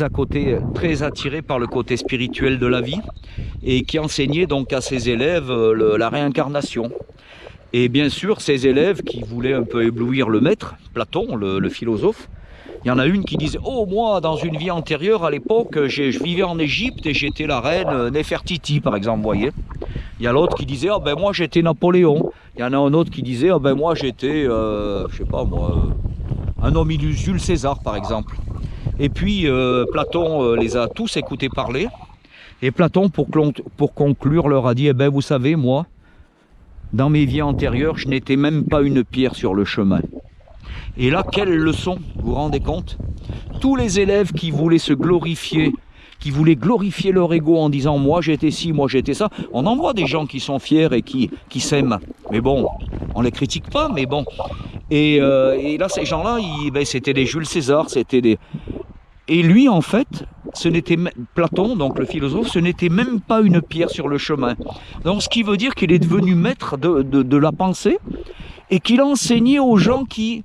à côté, très attiré par le côté spirituel de la vie, et qui enseignait donc à ses élèves la réincarnation. Et bien sûr, ces élèves qui voulaient un peu éblouir le maître, Platon, le philosophe, il y en a une qui disait « Oh, moi, dans une vie antérieure, à l'époque, je vivais en Égypte et j'étais la reine Néfertiti, par exemple, vous voyez. » Il y a l'autre qui disait « Ah ben moi, j'étais Napoléon. » Il y en a un autre qui disait « Ah ben moi, j'étais, je sais pas moi, un homme illustre, Jules César, par exemple. » Et puis, Platon les a tous écoutés parler. Et Platon, pour conclure, leur a dit « Eh ben, vous savez, moi, dans mes vies antérieures, je n'étais même pas une pierre sur le chemin. » Et là, quelle leçon, vous vous rendez compte? Tous les élèves qui voulaient se glorifier, qui voulaient glorifier leur ego en disant « moi j'étais ci, moi j'étais ça », on en voit des gens qui sont fiers et qui s'aiment. Mais bon, on les critique pas, mais bon. Et là, ces gens-là, ben, c'était des Jules César, c'était des... Et lui, en fait, ce n'était Platon, donc le philosophe, ce n'était même pas une pierre sur le chemin. Donc, ce qui veut dire qu'il est devenu maître de la pensée et qu'il a enseigné aux gens qui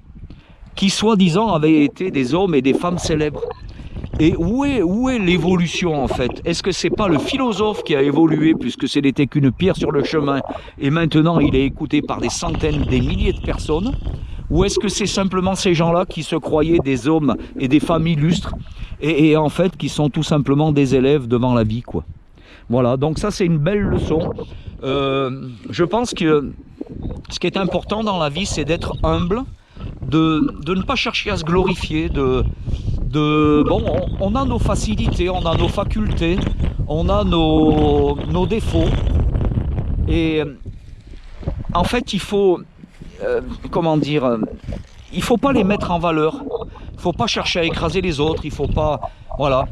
soi-disant, avaient été des hommes et des femmes célèbres. Et où est l'évolution, en fait? Est-ce que c'est pas le philosophe qui a évolué, puisque ce n'était qu'une pierre sur le chemin, et maintenant il est écouté par des centaines, des milliers de personnes? Ou est-ce que c'est simplement ces gens-là qui se croyaient des hommes et des femmes illustres, et en fait qui sont tout simplement des élèves devant la vie, quoi? Voilà, donc ça c'est une belle leçon. Je pense que ce qui est important dans la vie, c'est d'être humble, de ne pas chercher à se glorifier, bon, on a nos facilités, on a nos facultés, on a nos défauts, et en fait il faut, comment dire, il faut pas les mettre en valeur, il faut pas chercher à écraser les autres, il faut pas, voilà,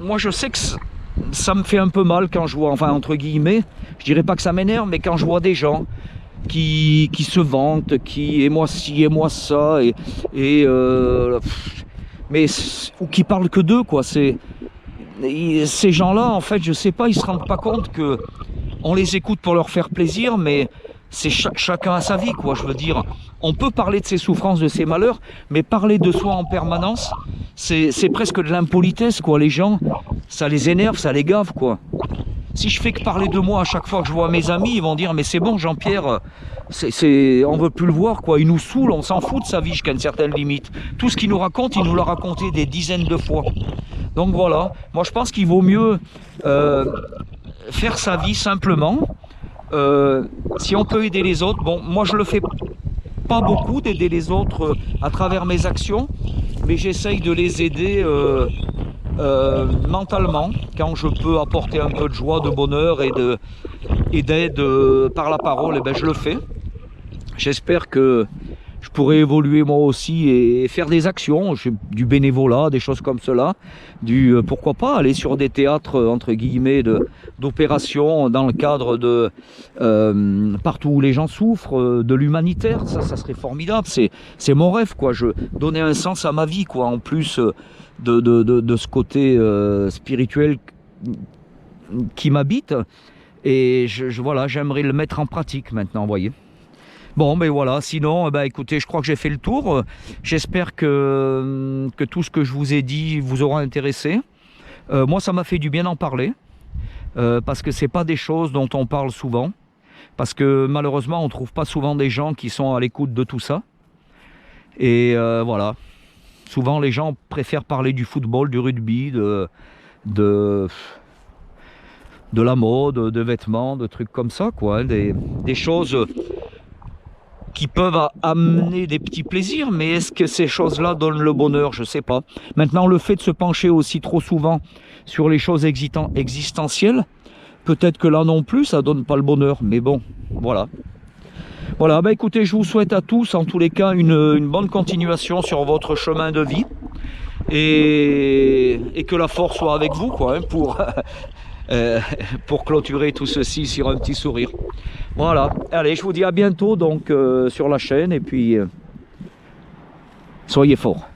moi je sais que ça me fait un peu mal quand je vois, enfin entre guillemets, je dirais pas que ça m'énerve, mais quand je vois des gens qui se vantent, et moi ci et moi ça, mais ou qui parlent que d'eux, quoi. Ces gens-là, en fait, je sais pas, ils se rendent pas compte que on les écoute pour leur faire plaisir, mais c'est chacun a sa vie, quoi. Je veux dire, on peut parler de ses souffrances, de ses malheurs, mais parler de soi en permanence, c'est presque de l'impolitesse, quoi. Les gens, ça les énerve, ça les gave, quoi. Si je fais que parler de moi à chaque fois que je vois mes amis, ils vont dire « Mais c'est bon, Jean-Pierre, on veut plus le voir, quoi. Il nous saoule, on s'en fout de sa vie jusqu'à une certaine limite. Tout ce qu'il nous raconte, il nous l'a raconté des dizaines de fois. » Donc voilà, moi je pense qu'il vaut mieux faire sa vie simplement. Si on peut aider les autres, bon, moi je le fais pas beaucoup d'aider les autres à travers mes actions, mais j'essaye de les aider mentalement, quand je peux apporter un peu de joie, de bonheur et d'aide par la parole, et ben je le fais. J'espère que je pourrais évoluer moi aussi et faire des actions, du bénévolat, des choses comme cela, pourquoi pas aller sur des théâtres entre guillemets d'opérations dans le cadre de partout où les gens souffrent, de l'humanitaire, ça serait formidable, c'est mon rêve quoi, donner un sens à ma vie quoi, en plus de ce côté spirituel qui m'habite, et voilà, j'aimerais le mettre en pratique maintenant, vous voyez. Bon, ben voilà, sinon, écoutez, je crois que j'ai fait le tour. J'espère que tout ce que je vous ai dit vous aura intéressé. Moi, ça m'a fait du bien d'en parler, parce que c'est pas des choses dont on parle souvent, parce que malheureusement, on trouve pas souvent des gens qui sont à l'écoute de tout ça. Et voilà, souvent les gens préfèrent parler du football, du rugby, de la mode, de vêtements, de trucs comme ça, quoi, hein, des choses qui peuvent amener des petits plaisirs, mais est-ce que ces choses-là donnent le bonheur? Je sais pas. Maintenant, le fait de se pencher aussi trop souvent sur les choses existentielles, peut-être que là non plus, ça donne pas le bonheur, mais bon, voilà. Voilà, écoutez, je vous souhaite à tous, en tous les cas, une bonne continuation sur votre chemin de vie, et que la force soit avec vous, quoi, hein, pour clôturer tout ceci sur un petit sourire. Voilà, allez, je vous dis à bientôt donc sur la chaîne, et puis soyez forts.